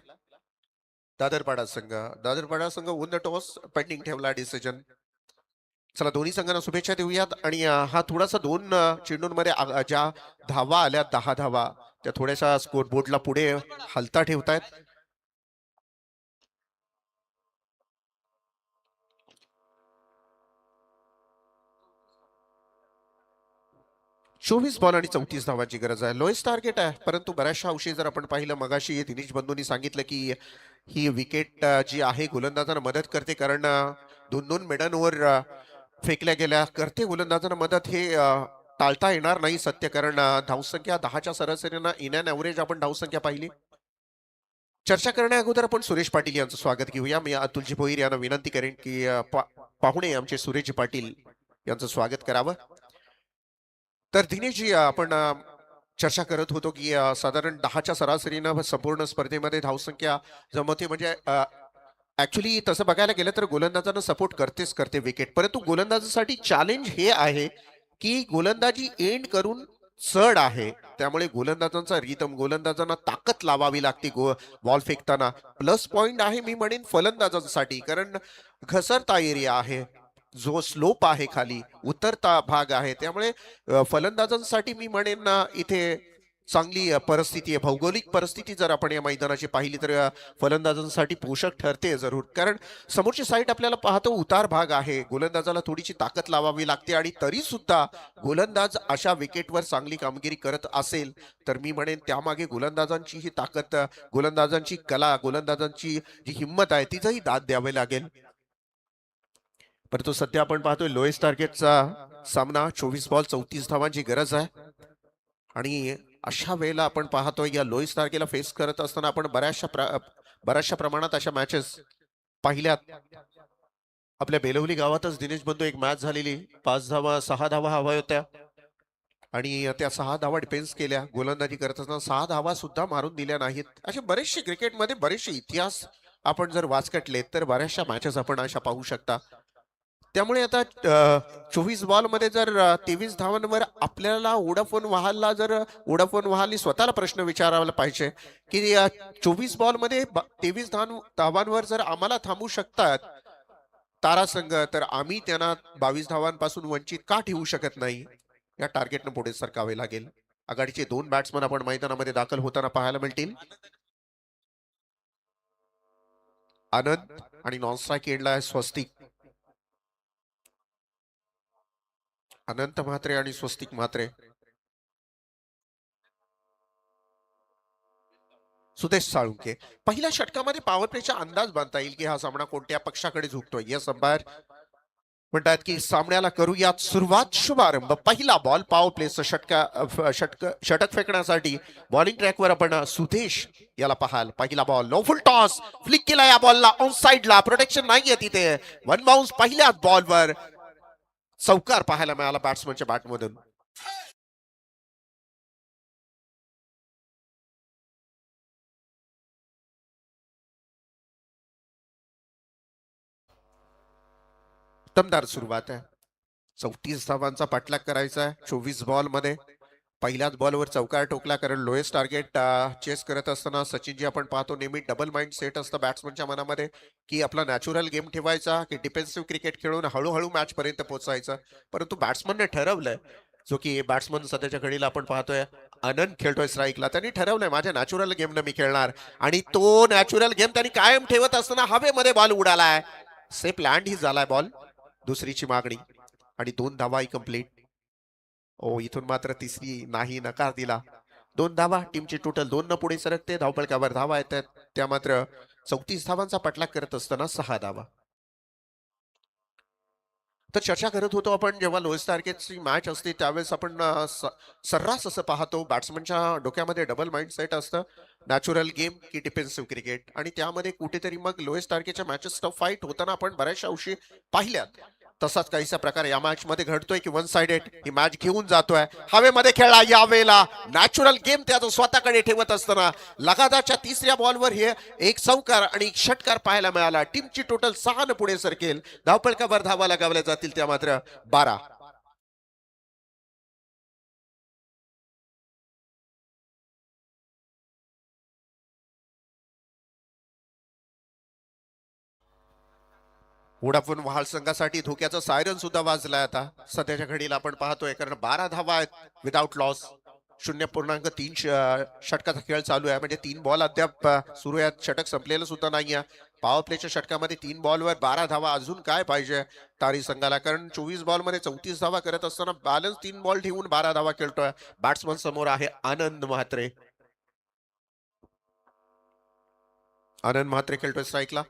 दादरपाडा संघ। दादरपाडा संघ वन द टॉस, पेंडिंग ठेवला डिसिजन। चला दोन्ही संघांना शुभेच्छा देऊयात आणि हा थोडासा 2 चेंडूंमध्ये ज्या धावा आल्या 10 धावा त्या थोड्याशा स्कोर बोर्डला पुढे हलता ठेवतायत। 24 बॉल आणि 34 धावांची गरज आहे, लोएस्ट टार्गेट आहे। परंतु बऱ्याचशा अंशी जर आपण पाहिलं मगाशी दिनेश बंधूंनी सांगितलं की ही विकेट जी आहे गोलंदाजांना मदत करते, कारण 2-2 मिडन ओव्हर फेकल्या गेल्या करते गोलंदाजांना मदत। हे टाळता येणार नाही सत्य, कारण धावसंख्या 10च्या सरासरीनं इन अँड ॲव्हरेज आपण धावसंख्या पाहिली। चर्चा करण्या अगोदर आपण सुरेश पाटील यांचं स्वागत घेऊया। मी अतुलजी भोईर यांना विनंती करेन की पाहुणे आमचे सुरेशजी पाटील यांचं स्वागत करावं। तर दिनेशजी आपण चर्चा करत होतो की साधारण 10च्या सरासरीनं संपूर्ण स्पर्धेमध्ये धावसंख्या जमवते, म्हणजे ऍक्च्युली तसं बघायला गेलं तर गोलंदाजांना सपोर्ट करतेच करते विकेट, परंतु गोलंदाजासाठी चॅलेंज हे आहे की गोलंदाजी एंड करून चढ आहे। त्यामुळे गोलंदाजांचा रिदम, गोलंदाजांना ताकद लावावी लागते बॉल फेकताना। प्लस पॉइंट आहे मी म्हणेन फलंदाजांसाठी, कारण घसरता एरिया आहे, जो स्लोप आहे खाली उतरता भाग आहे, त्यामुळे फलंदाजांसाठी मी म्हणेन ना इथे चांगली परिस्थिती आहे। भौगोलिक परिस्थिती जर आपण या मैदानाची पाहिली तर फलंदाजांसाठी पोषक ठरते जरूर, कारण समोरची साईड आपल्याला पाहतो उतार भाग आहे, गोलंदाजाला थोडीशी ताकद लावावी लागते आणि तरी सुद्धा गोलंदाज अशा विकेटवर चांगली कामगिरी करत असेल तर मी म्हणेन त्यामागे गोलंदाजांची ही ताकद, गोलंदाजांची कला, गोलंदाजांची जी हिंमत आहे तिचंही दाद द्यावे लागेल। परंतु सध्या आपण पाहतोय लोएस्ट टार्गेटचा सामना, 24 बॉल 34 धावांची गरज आहे आणि अशा वेळेला आपण पाहतोय या लोएस्ट टार्गेटला फेस करत असताना आपण बऱ्याचशा प्रमाणात अशा मॅचेस पाहिल्यात। आपल्या बेलवली गावातच दिनेश बंधू एक मॅच झालेली, 5 धावा 6 धावा हव्या होत्या आणि त्या 6 धावा डिफेन्स केल्या, गोलंदाजी करत असताना 6 धावा सुद्धा मारून दिल्या नाहीत। असे बरेचसे क्रिकेटमध्ये बरेचसे इतिहास आपण जर वाचकटले तर बऱ्याचशा मॅचेस आपण अशा पाहू शकता। त्यामुळे आता 24 बॉल मध्ये जर 23 धावांवर आपल्याला वोडाफोन वहालला, जर वोडाफोन वहालनी स्वतःला प्रश्न विचारायला पाहिजे की 24 बॉल मध्ये 23 धावांवर जर आम्हाला थांबू शकतात तारा संघ, तर आम्ही त्यांना 22 धावांपासून वंचित का ठेवू शकत नाही? या टार्गेटनं पुढे सरकावे लागेल। आघाडीचे 2 बॅट्समन आपण मैदानामध्ये दाखल होताना पाहायला मिळतील। आनंद आणि नॉन स्ट्राईक एंडला आहे स्वस्तिक। अनंत म्हात्रे आणि स्वस्तिक म्हात्रे। सुदेश साळुंके। पहिल्या षटकामध्ये पॉवर प्लेचा अंदाज बांधता येईल की हा सामना कोणत्या पक्षाकडे झुकतोय। यस अंपायर म्हणतात की सामन्याला करूयात सुरुवात, शुभारंभ। पहिला बॉल पॉवर प्लेचं षटक फेकण्यासाठी बॉलिंग ट्रॅकवर आपण सुदेश याला पाहाल। पहिला ball no full toss, flick केला या बॉलला ऑन साइडला, प्रोटेक्शन नाहीये तिथे, वन बाउन्स पहिल्याच बॉलवर चौकार पाहायला मिळाला बॅट्समनच्या बॅटमधून। दमदार सुरुवात आहे. 34 धावांचा पाठलाग करायचा आहे 24 बॉल मध्ये. पहिल्याच बॉलवर चौकार ठोकला, कारण लोएस्ट टार्गेट चेस करत असताना सचिनजी आपण पाहतो नेहमी डबल माइंड सेट असतं बॅट्समनच्या मनामध्ये, की आपला नॅचरल गेम ठेवायचा की डिफेन्सिव्ह क्रिकेट खेळून हळूहळू मॅच पर्यंत पोहोचायचं. परंतु बॅट्समनने ठरवलंय, जो की बॅट्समन सध्याच्या घडीला आपण पाहतोय आनंद खेळतोय स्ट्राईकला, त्यांनी ठरवलंय माझ्या नॅचरल गेमनं मी खेळणार. आणि तो नॅचरल गेम त्यांनी कायम ठेवत असताना हवेमध्ये बॉल उडालाय. सेफ लँड ही झालाय बॉल. दुसरीची मागणी आणि 2 धावाही कंप्लीट. ओ, इथून मात्र तिसरी नाही, नकार दिला. 2 धावा, टीमची टोटल 2 न पुढे सरकते. धावपळकावर धावा येतात त्या मात्र 34 धावांचा पाठलाग करत असताना 6 धावा. तर चर्चा करत होतो आपण, जेव्हा लोएस्ट टार्गेटची मॅच असते त्यावेळेस आपण सर्रास असं पाहतो बॅट्समनच्या डोक्यामध्ये डबल माइंड सेट असतं, नॅचरल गेम की डिफेन्सिव्ह क्रिकेट. आणि त्यामध्ये कुठेतरी मग लोएस्ट टार्गेटच्या मॅचेस टफ फाईट होताना आपण बऱ्याचशा अंशी पाहिल्यात. तसाच काहीसा प्रकार या मॅच मध्ये घडतोय की वन साइडेड ही मॅच घेऊन जातोय. हवेमध्ये खेळला यावेळेला नॅचरल गेम त्याचं स्वतःकडे ठेवत असताना लगातारच्या तिसऱ्या बॉलवर हे एक चौकार आणि एक षटकार पाहायला मिळाला. टीमची टोटल 6 न पुढे सरकेल. धावपळकावर धावा लगावल्या जातील त्या मात्र 12. वोडाफोन वहाल संघासाठी धोक्याचा सायरन सुद्धा वाजलाय आता सध्याच्या घडीला आपण पाहतोय, कारण 12 धावा आहेत विदाउट लॉस. 0.3 षटकाचा खेळ चालू आहे, म्हणजे 3 बॉल अद्याप सुरू आहेत. षटक संपलेलं सुद्धा नाहीये. पॉवर प्लेच्या षटकामध्ये 3 बॉलवर 12 धावा, अजून काय पाहिजे तारी संघाला? कारण 24 बॉल मध्ये 34 धावा करत असताना बॅलन्स 3 बॉल ठेवून 12 धावा खेळतोय. बॅट्समन समोर आहे आनंद म्हात्रे. आनंद म्हात्रे खेळतोय स्ट्राईकला.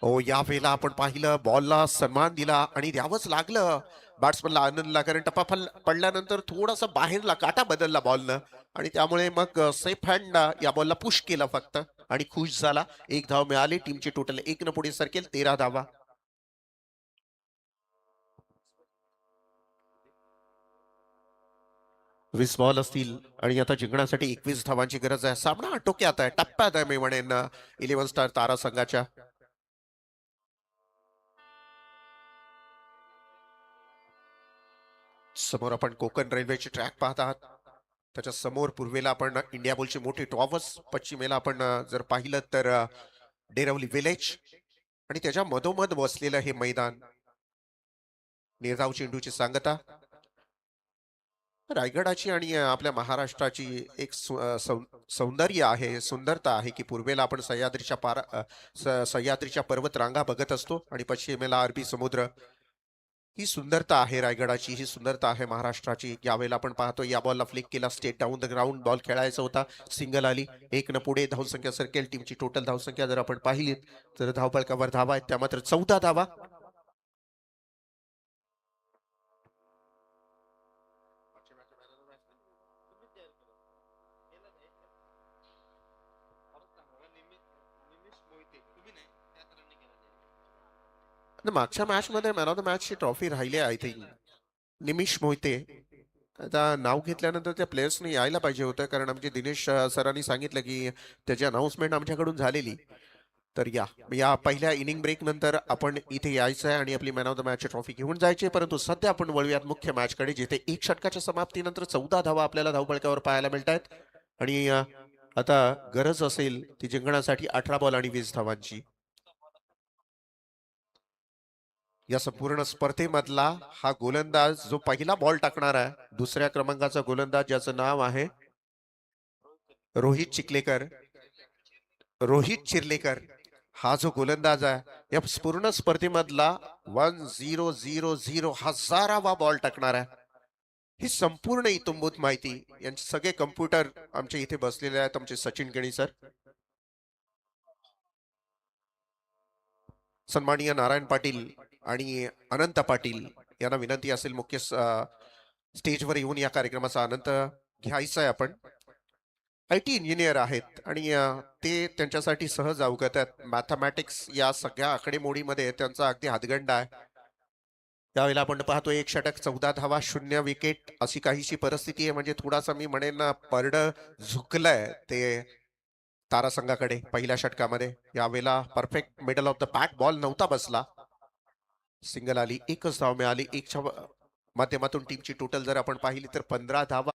हो, या वेळेला आपण पाहिलं बॉलला सन्मान दिला आणि द्यावंच लागलं बॅट्समनला आनंदला, कारण टप्पा पडल्यानंतर थोडासा बाहेरला काटा बदलला बॉलनं आणि त्यामुळे मग सेफ हँड या बॉलला पुश केला फक्त आणि खुश झाला. 1 धाव मिळाली. टीमची टोटल 1 न पुढे सरकेल. 13 धावा. 20 बॉल असतील आणि आता जिंकण्यासाठी 21 धावांची गरज आहे. सामना आटोक्यात आहे, टप्प्यात आहे मी म्हणेन 11 स्टार तारा संघाच्या. समोर आपण कोकण रेल्वेचे ट्रॅक पाहत आहात. त्याच्या समोर पूर्वेला आपण इंडिया बुलची मोठी टॉवर्स, पश्चिमेला आपण जर पाहिलं तर डेरवली विलेज आणि त्याच्या मधोमध बसलेलं हे मैदान. निर्धाव चेंडूची सांगता रायगडाची आणि आपल्या महाराष्ट्राची एक सौंदर्य आहे, सुंदरता आहे की पूर्वेला आपण सह्याद्रीच्या पर्वत रांगा बघत असतो आणि पश्चिमेला अरबी समुद्र. ही सुंदरता आहे रायगडाची, ही सुंदरता आहे महाराष्ट्राची. यावेळेला आपण पाहतो या बॉलला फ्लिक केला, state down the ground ball खेळायचा होता. सिंगल आली. 1 न पुढे धावसंख्या सरकेल. टीमची टोटल धावसंख्या जर आपण पाहिली तर धावपळकावर धावा आहेत त्या मात्र 14 धावा. मागच्या मॅच मध्ये मॅन ऑफ द मॅच ची ट्रॉफी राहिली आय थिंक निमिष मोहिते. आता नाव घेतल्यानंतर त्या प्लेयर्सने यायला पाहिजे होतं, कारण आमचे दिनेश सरांनी सांगितलं की त्याची अनाउन्समेंट आमच्याकडून झालेली. तर या पहिल्या इनिंग ब्रेक नंतर आपण इथे यायचं आहे आणि आपली man of the match trophy घेऊन जायची. परंतु सध्या आपण वळूयात मुख्य मॅच कडे, जिथे 1 षटकाच्या समाप्तीनंतर 14 धावा आपल्याला धावपळकावर पाहायला मिळत आहेत आणि आता गरज असेल ती जिंकण्यासाठी 18 बॉल आणि 20 धावांची. या संपूर्ण स्पर्धेमधला हा गोलंदाज जो पहिला बॉल टाकणार आहे, दुसऱ्या क्रमांकाचा गोलंदाज ज्याचं नाव आहे रोहित चिखलेकर, रोहित चिर्लेकर, हा जो गोलंदाज आहे या पूर्ण स्पर्धेमधला 1000 हजारावा बॉल टाकणार आहे. ही संपूर्ण इतंभूत माहिती यांचे सगळे कम्प्युटर आमच्या इथे बसलेले आहेत, आमचे सचिन गणी सर. सन्माननीय नारायण पाटील आणि अनंत पाटील यांना विनंती असेल मुख्य स्टेजवर येऊन या कार्यक्रमाचा आनंद घ्यायचा आहे. आपण IT इंजिनियर आहेत आणि ते त्यांच्यासाठी सहज अवगत आहेत. मॅथमॅटिक्स या सगळ्या आकडेमोडीमध्ये त्यांचा अगदी हातगंडा आहे. त्यावेळेला आपण पाहतो 1 षटक 14 धावा 0 विकेट अशी काहीशी परिस्थिती आहे. म्हणजे थोडासा मी म्हणेन परड झुकलंय ते तारा संघाकडे पहिल्या षटकामध्ये यावेळेला perfect middle of the bat ball नव्हता बसला. सिंगल आली, एकच धाव मिळाली. एकच्या माध्यमातून टीमची टोटल जर आपण पाहिली तर 15 धावा.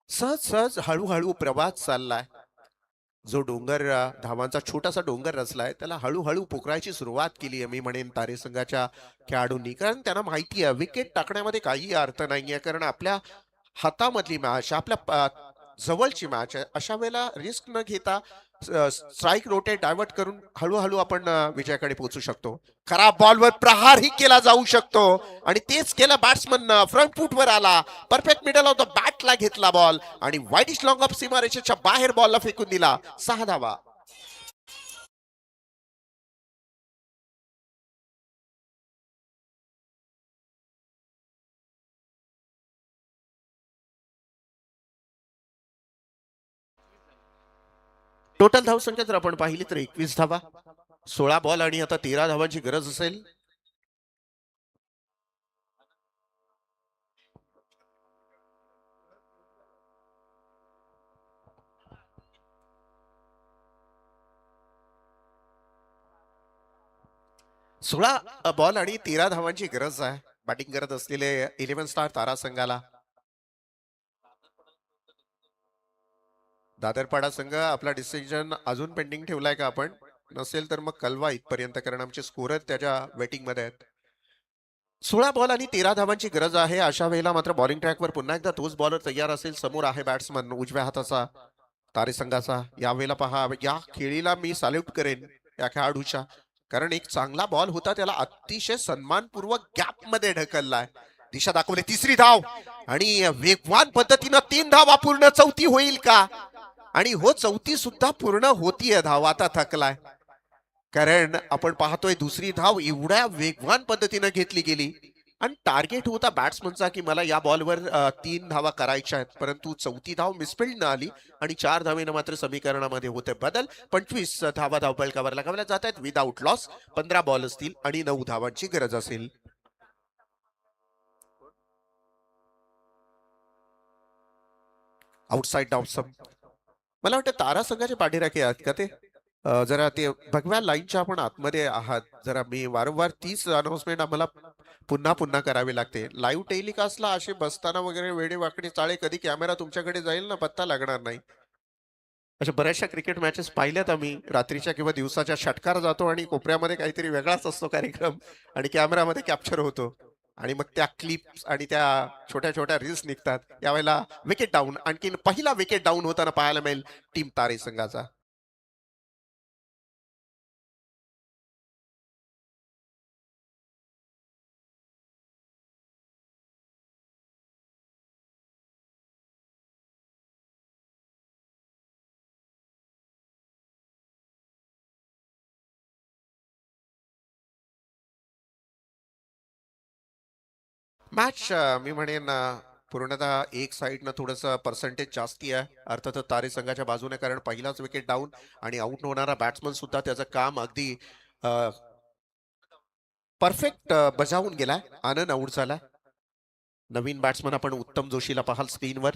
सहज सहज हळूहळू प्रवास चाललाय. जो डोंगर धावांचा छोटासा डोंगर रचलाय त्याला हळूहळू पोखरायची सुरुवात केली आहे मी म्हणेन तारे संघाच्या खेळाडूंनी. कारण त्यांना माहिती आहे विकेट टाकण्यामध्ये काही अर्थ नाहीये, कारण आपल्या हातामधली मॅच, आपल्या जवळची मॅच आहे. अशा वेळेला रिस्क न घेता स्ट्राईक रोटेट डायव्हर्ट करून हळूहळू आपण विजयाकडे पोहोचू शकतो. खराब बॉलवर प्रहारही केला जाऊ शकतो आणि तेच केलं बॅट्समन. फ्रंट फूटवर आला, परफेक्ट मिडल ऑफ द बॅटला घेतला बॉल आणि वाईडिश लॉंग ऑफ सीमारेषेच्या बाहेर बॉलला फेकून दिला. 6 धावा. टोटल धावसंख्या जर आपण पाहिली तर 21 धावा. 16 बॉल आणि आता 13 धावांची गरज असेल. सोळा बॉल आणि 13 धावांची गरज आहे बॅटिंग करत असलेले 11 स्टार तारा संघाला. दादरपाडा संघ आपला डिसिजन अजून पेंडिंग ठेवलाय का आपण? नसेल तर मग कलवा इथपर्यंत, कारण आमचे स्कोरर त्याच्या वेटिंग मध्ये आहेत. 16 बॉल आणि 13 धावांची गरज आहे. अशा वेळेला मात्र बॉलिंग ट्रॅकवर पुन्हा एकदा तोच बॉलर तयार असेल. समोर आहे बॅट्समन उजव्या हाताचा तारे संघाचा. यावेळेला पहा, या खेळीला मी सॅल्यूट करेन या खेळाडूच्या, कारण एक चांगला बॉल होता त्याला अतिशय सन्मानपूर्वक गॅप मध्ये ढकललाय. दिशा दाखवली, तिसरी धाव आणि वेगवान पद्धतीनं 3 धावा पूर्ण. चौथी होईल का? आणि हो, चौथी सुद्धा पूर्ण होतीये. धाव आता थकलाय, कारण आपण पाहतोय दुसरी धाव एवढ्या वेगवान पद्धतीने घेतली गेली आणि टार्गेट होता बॅट्समनचा की मला या बॉलवर 3 धावा करायच्या आहेत, परंतु चौथी धाव मिसफिल्ड न आली आणि 4 धावेनं मात्र समीकरणामध्ये होते बदल. 25 धावा धावपलकावर लगावल्या जात आहेत विदाऊट लॉस. 15 बॉल असतील आणि 9 धावांची गरज असेल. Outside down. मला वाटतं तारा संघाचे पाठीराखे आहेत का ते? जरा ते भगव्या लाईनच्या आपण आतमध्ये आहात. जरा मी वारंवार तीच अनाउन्समेंट आम्हाला पुन्हा पुन्हा करावी लागते. लाईव्ह टेलिकास्टला असे बसताना वगैरे वेडे वाकडे चाळे कधी कॅमेरा तुमच्याकडे जाईल ना, पत्ता लागणार नाही. अशा बऱ्याचशा क्रिकेट मॅचेस पाहिल्यात आम्ही. रात्रीच्या किंवा दिवसाच्या षटकार जातो आणि कोपऱ्यामध्ये काहीतरी वेगळाच असतो कार्यक्रम आणि कॅमेरामध्ये कॅप्चर होतो आणि मग त्या क्लिप्स आणि त्या छोट्या छोट्या रील्स निघतात. यावेळेला विकेट डाऊन, आणखीन पहिला विकेट डाऊन होताना पाहायला मिळेल टीम तारे संघाचा. मॅच मी म्हणेन पूर्णतः एक साईडनं थोडंसं पर्सेंटेज जास्ती आहे अर्थातच तारे संघाच्या बाजूने, कारण पहिलाच विकेट डाऊन आणि आउट होणारा बॅट्समन सुद्धा त्याचं काम अगदी परफेक्ट बजावून गेलाय. आनंद आउट झाला. नवीन बॅट्समन आपण उत्तम जोशीला पाहाल स्क्रीनवर.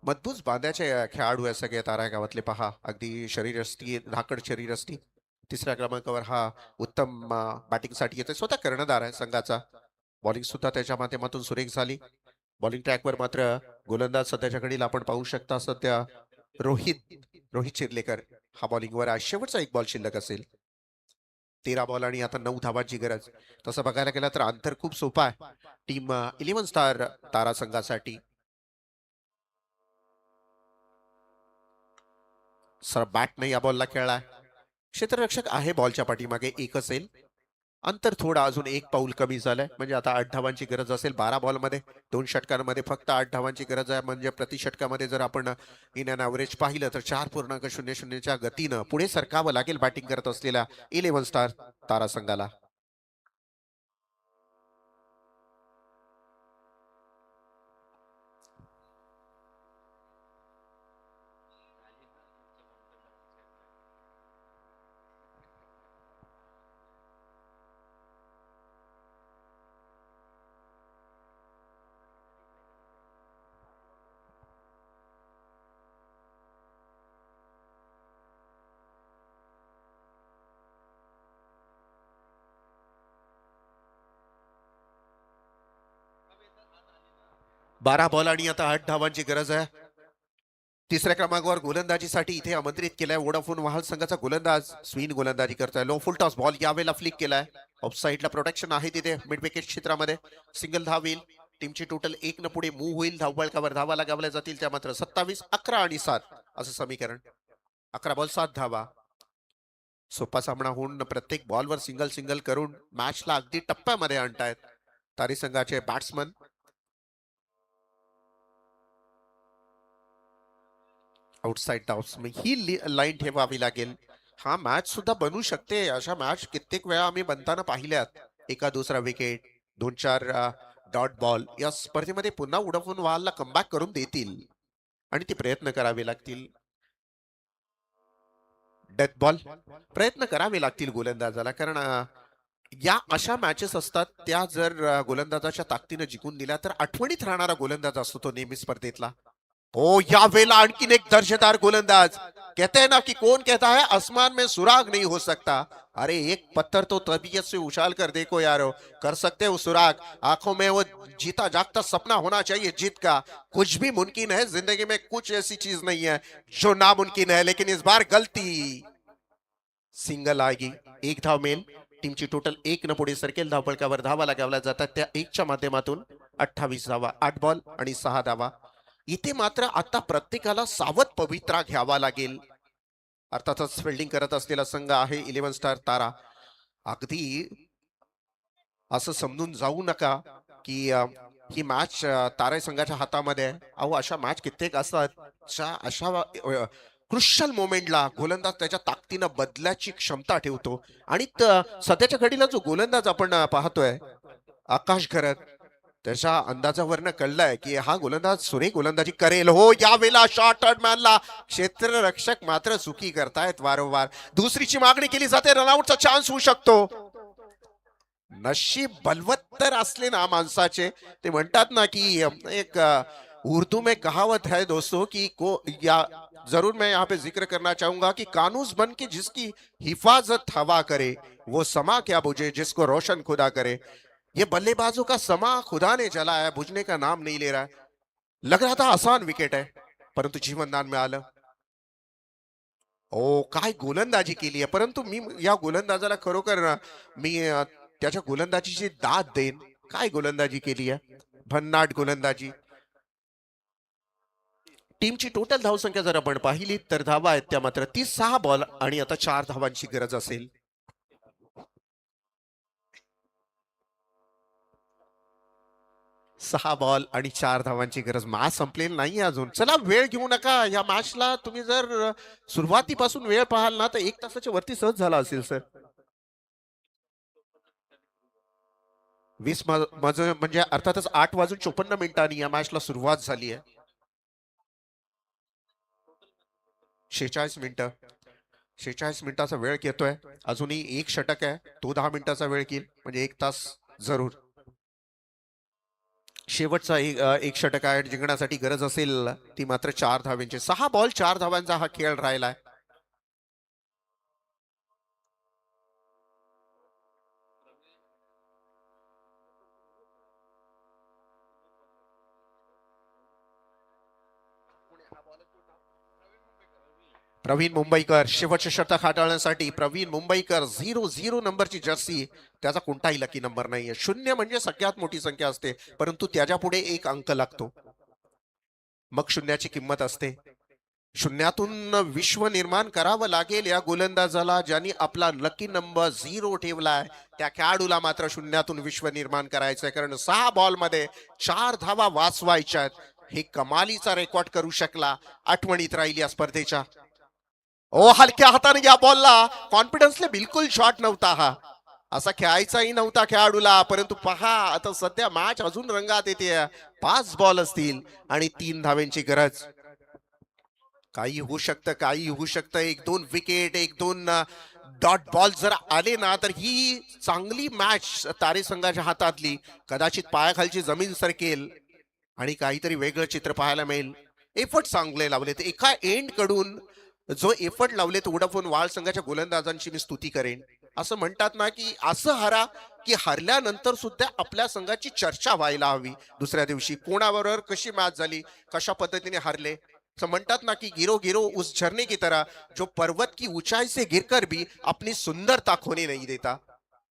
मजबूत बांध्याचे खेळाडू आहे सगळे तारा गावातले. पहा, अगदी शरीरयष्टी, धाकड शरीरयष्टी. तिसऱ्या क्रमांकावर हा उत्तम बॅटिंगसाठी येतोय. स्वतः कर्णधार आहे संघाचा. बॉलिंग सुद्धा त्याच्या माध्यमातून सुरेख झाली. बॉलिंग ट्रॅकवर मात्र गोलंदाज सध्याच्या घडीला आपण पाहू शकता सध्या रोहित रोहित चिर्लेकर हा बॉलिंगवर आहे. शेवटचा एक बॉल शिल्लक असेल. 13 बॉल आणि आता 9 धावांची गरज. तसं बघायला गेलं तर अंतर खूप सोपं आहे टीम 11 स्टार तारा संघासाठी. सर बॅटने या बॉलला खेळलाय. क्षेत्ररक्षक आहे बॉलच्या पाठीमागे, एक असेल. अंतर थोडा अजून एक पाऊल कमी झालंय, म्हणजे आता 8 धावांची गरज असेल. 12 बॉलमध्ये 2 षटकांमध्ये फक्त 8 धावांची गरज आहे. म्हणजे प्रति षटकामध्ये जर आपण इन अन ॲव्हरेज पाहिलं तर 4.00च्या गतीनं पुढे सरकावं लागेल बॅटिंग करत असलेल्या 11 स्टार तारा संघाला. 12 बॉल आणि आता 8 धावांची गरज आहे. तिसऱ्या क्रमांकावर गोलंदाजीसाठी इथे आमंत्रित केलाय वोडाफोन वाहल संघाचा गोलंदाज स्विन गोलंदाजी करतोय. लो फुल टॉस बॉल यावेळेला फ्लिक केलाय. ऑफ साईडला प्रोटेक्शन आहे तिथे मिड विकेट क्षेत्रामध्ये. सिंगल धाव येईल. टीमची टोटल 1 न पुढे मूव्ह होईल. धावबळकावर धावा लगावल्या जातील त्या मात्र 27, 11 आणि 7 असं समीकरण. 11 बॉल 7 धावा. सोपा सामना होऊन प्रत्येक बॉलवर सिंगल सिंगल करून मॅचला अगदी टप्प्यामध्ये आणतायत तारी संघाचे बॅट्समन. आउटसाइड डाउस ही लाईन ठेवावी लागेल. हा मॅच सुद्धा बनू शकते. अशा मॅच कित्येक वेळा आम्ही बनताना पाहिल्यात. एका दुसरा विकेट 2-4 डॉट बॉल या स्पर्धेमध्ये पुन्हा वोडाफोन वाहलला कमबॅक करून देतील आणि ते प्रयत्न करावे लागतील. डेथ बॉल प्रयत्न करावे लागतील गोलंदाजाला कारण या अशा मॅचेस असतात त्या जर गोलंदाजाच्या ताकदीनं जिंकून दिल्या तर आठवणीत राहणारा गोलंदाज असतो तो नेहमी स्पर्धेतला. ओ या वेला आणखीन एक दर्जेदार गोलंदाज. कहते हैं ना कि कौन कहता है आसमान में सुराग नहीं हो सकता. अरे एक पत्थर तो तबीयत से उछाल कर देखो यारो. कर सकते हो सुराग. आंखों में वो जीता जागता सपना होना चाहिए जीत का. कुछ भी मुमकिन है जिंदगी में. कुछ ऐसी चीज नहीं है जो नामुमकिन है. लेकिन इस बार गलती. सिंगल आएगी. एक धाव मेल. टीमची टोटल 1 न पुढे सरकेल. धावपळकावर धावा लगावल्या जातात त्या 1च्या माध्यमातून 28 धावा. 8 बॉल आणि 6 धावा. इथे मात्र आता प्रत्येकाला सावध पवित्रा घ्यावा लागेल. अर्थातच फिल्डिंग करत असलेला संघ आहे 11 स्टार तारा. अगदी असं समजून जाऊ नका की ही मॅच तारा संघाच्या हातामध्ये आहे. अहो अशा मॅच कित्येक असतात. अशा क्रुशल मोमेंटला गोलंदाज त्याच्या ताकदीनं बदलाची क्षमता ठेवतो आणि सध्याच्या घडीला जो गोलंदाज आपण पाहतोय आकाश घरत त्याच्या अंदाजावरनं कळलंय की हा गोलंदाज सुरेख गोलंदाजी करेल. हो यावेळेला शॉर्ट मॅनला क्षेत्ररक्षक मात्र चुकी करतायत वारंवार. दुसरीची मागणी केली जाते. रनआउटचा चान्स होऊ शकतो. नशीब बलवत्तर असले ना माणसाचे. ते म्हणतात ना की एक उर्दू में कहावत है दोस्तों कि जरूर मैं यहाँ पे जिक्र करना चाहूंगा कि कानूस बन के जिसकी हिफाजत हवा करे वो समा क्या बुझे जिसको रोशन खुदा करे. ये बल्लेबाजों का समा खुदा ने चला है. बुझने का नाम नहीं ले रहा है. लग रहा था आसान विकेट है परंतु जीवनदान में आलं. ओ काय गोलंदाजी केली आहे. परंतु मी या गोलंदाजाला खरोखर मी त्याच्या गोलंदाजीची दाद देईन. काय गोलंदाजी केली आहे. भन्नाट गोलंदाजी. टीमची टोटल धावसंख्या जर आपण पाहिली तर धावा आहेत त्या मात्र 36 बॉल आणि आता 4 धावांची गरज असेल. 6 बॉल आणि 4 धावांची गरज. मॅच संपलेली नाही अजून. चला वेळ घेऊ नका या मॅचला. तुम्ही जर सुरुवातीपासून वेळ पाहाल ना तर 1 तासाच्या वरती सहज झाला असेल सर. 20 म्हणजे अर्थातच 8:54 या मॅचला सुरुवात झाली आहे. 46 मिनिटं. 46 मिनिटाचा वेळ घेतोय. अजूनही 1 षटक आहे. तो 10 मिनिटाचा वेळ घेईल म्हणजे 1 तास जरूर. शेवटचा एक षटक आहे जिंकण्यासाठी गरज असेल ती मात्र 4 धावांची. 6 बॉल 4 धावांचा हा खेळ राहिलाय. प्रवीण मुंबईकर शेवटचे षटक हाताळण्यासाठी. प्रवीण मुंबईकर 0-0 नंबरची जर्सी. त्याचा कोणताही लकी नंबर नाहीये. 0 म्हणजे सगळ्यात मोठी संख्या असते परंतु त्याच्या पुढे 1 अंक लागतो मग शून्याची किंमत असते. शून्यातून विश्व निर्माण करावं लागेल या गोलंदाजाला ज्यांनी आपला लकी नंबर 0 ठेवलाय. त्या खेळाडूला मात्र शून्यातून विश्व निर्माण करायचंय कारण 6 बॉल मध्ये 4 धावा वाचवायच्या आहेत. हे कमालीचा रेकॉर्ड करू शकला. आठवणीत राहील या स्पर्धेच्या. ओ हलक्या हाताने या बॉलला कॉन्फिडन्सले बिलकुल शॉट नव्हता. हा असा खेळायचाही नव्हता खेळाडूला. परंतु पहा आता सध्या मॅच अजून रंगात येते. 5 बॉल असतील आणि 3 धावांची गरज. काही होऊ शकतं. काही होऊ शकतं. 1-2 विकेट 1-2 डॉट बॉल जर आले ना तर ही चांगली मॅच तारे संघाच्या हातातली. कदाचित पायाखालची जमीन सरकेल आणि काहीतरी वेगळं चित्र पाहायला मिळेल. एफर्ट चांगले लावलेत. एका एंड कडून जो एफर्ट लावलेत वोडाफोन वाळ संघाच्या गोलंदाजांची मी स्तुती करेन. असं म्हणतात ना की असं हारा की हरल्यानंतर सुद्धा आपल्या संघाची चर्चा व्हायला हवी. दुसऱ्या दिवशी कोणाबरोबर कशी मॅच झाली, कशा पद्धतीने हरले. असं म्हणतात ना की गिरो गिरो उस झरने की तरह जो पर्वत की ऊंचाई से गिरकर भी अपनी सुंदरता खोने नहीं देता,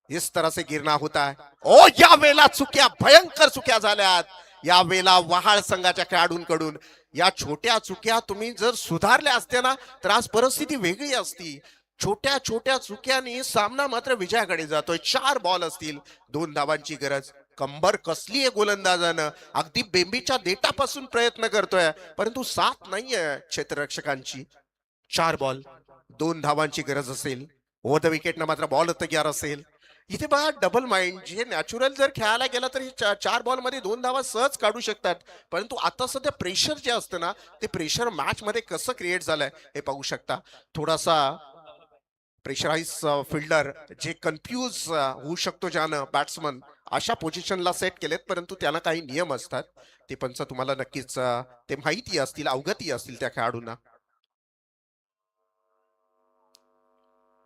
इस तरह से गिरना होता है. ओ या वेळेला चुक्या, भयंकर चुक्या झाल्यात या वेळेला वहाळ संघाच्या खेळाडूंकडून. या छोट्या चुक्या तुम्ही जर सुधारल्या असत्या ना तर आज परिस्थिती वेगळी असती. छोट्या छोट्या चुक्यानी सामना मात्र विजयाकडे जातोय. 4 बॉल असतील, 2 धावांची गरज. कंबर कसली आहे गोलंदाजानं, अगदी बेंबीच्या देठापासून प्रयत्न करतोय परंतु साथ नाहीये क्षेत्ररक्षकांची. 4 बॉल 2 धावांची गरज असेल, ओव्हर द विकेटनं मात्र बॉल तयार असेल. इथे बघा डबल माइंड जे नॅचरल जर खेळायला गेला तर 4 बॉल मध्ये 2 धावा सहज काढू शकतात. परंतु आता सध्या प्रेशर जे असतं ना ते प्रेशर मॅच मध्ये कसं क्रिएट झालंय हे पाहू शकता. थोडासा प्रेशराईज फिल्डर जे कन्फ्यूज होऊ शकतो ज्यानं बॅट्समन अशा पोझिशनला सेट केलेत, परंतु त्याला काही नियम असतात. ते पंच तुम्हाला नक्कीच ते माहिती असतील, अवगती असतील त्या खेळाडूंना.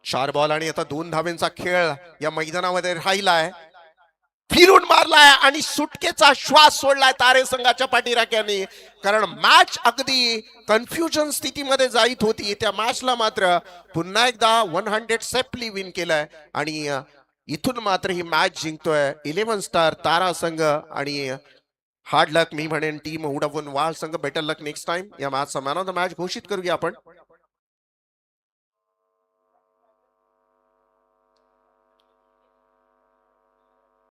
4 बॉल आणि आता 2 धावेंचा खेळ या मैदानामध्ये राहिलाय. फिरून मारलाय आणि सुटकेचा श्वास सोडलाय तारे संघाच्या पाठीराख्याने. कारण मॅच अगदी कन्फ्युजन स्थितीमध्ये जाईत होती. त्या मॅचला मात्र पुन्हा एकदा 100 सेफली विन केलाय आणि इथून मात्र ही मॅच जिंकतोय 11 स्टार तारा संघ. आणि हार्ड लक मी म्हणेन टीम उडवून वाळ संघ. बेटर लक नेक्स्ट टाइम. या मॅचचा मॅन ऑफ द मॅच घोषित करूया आपण.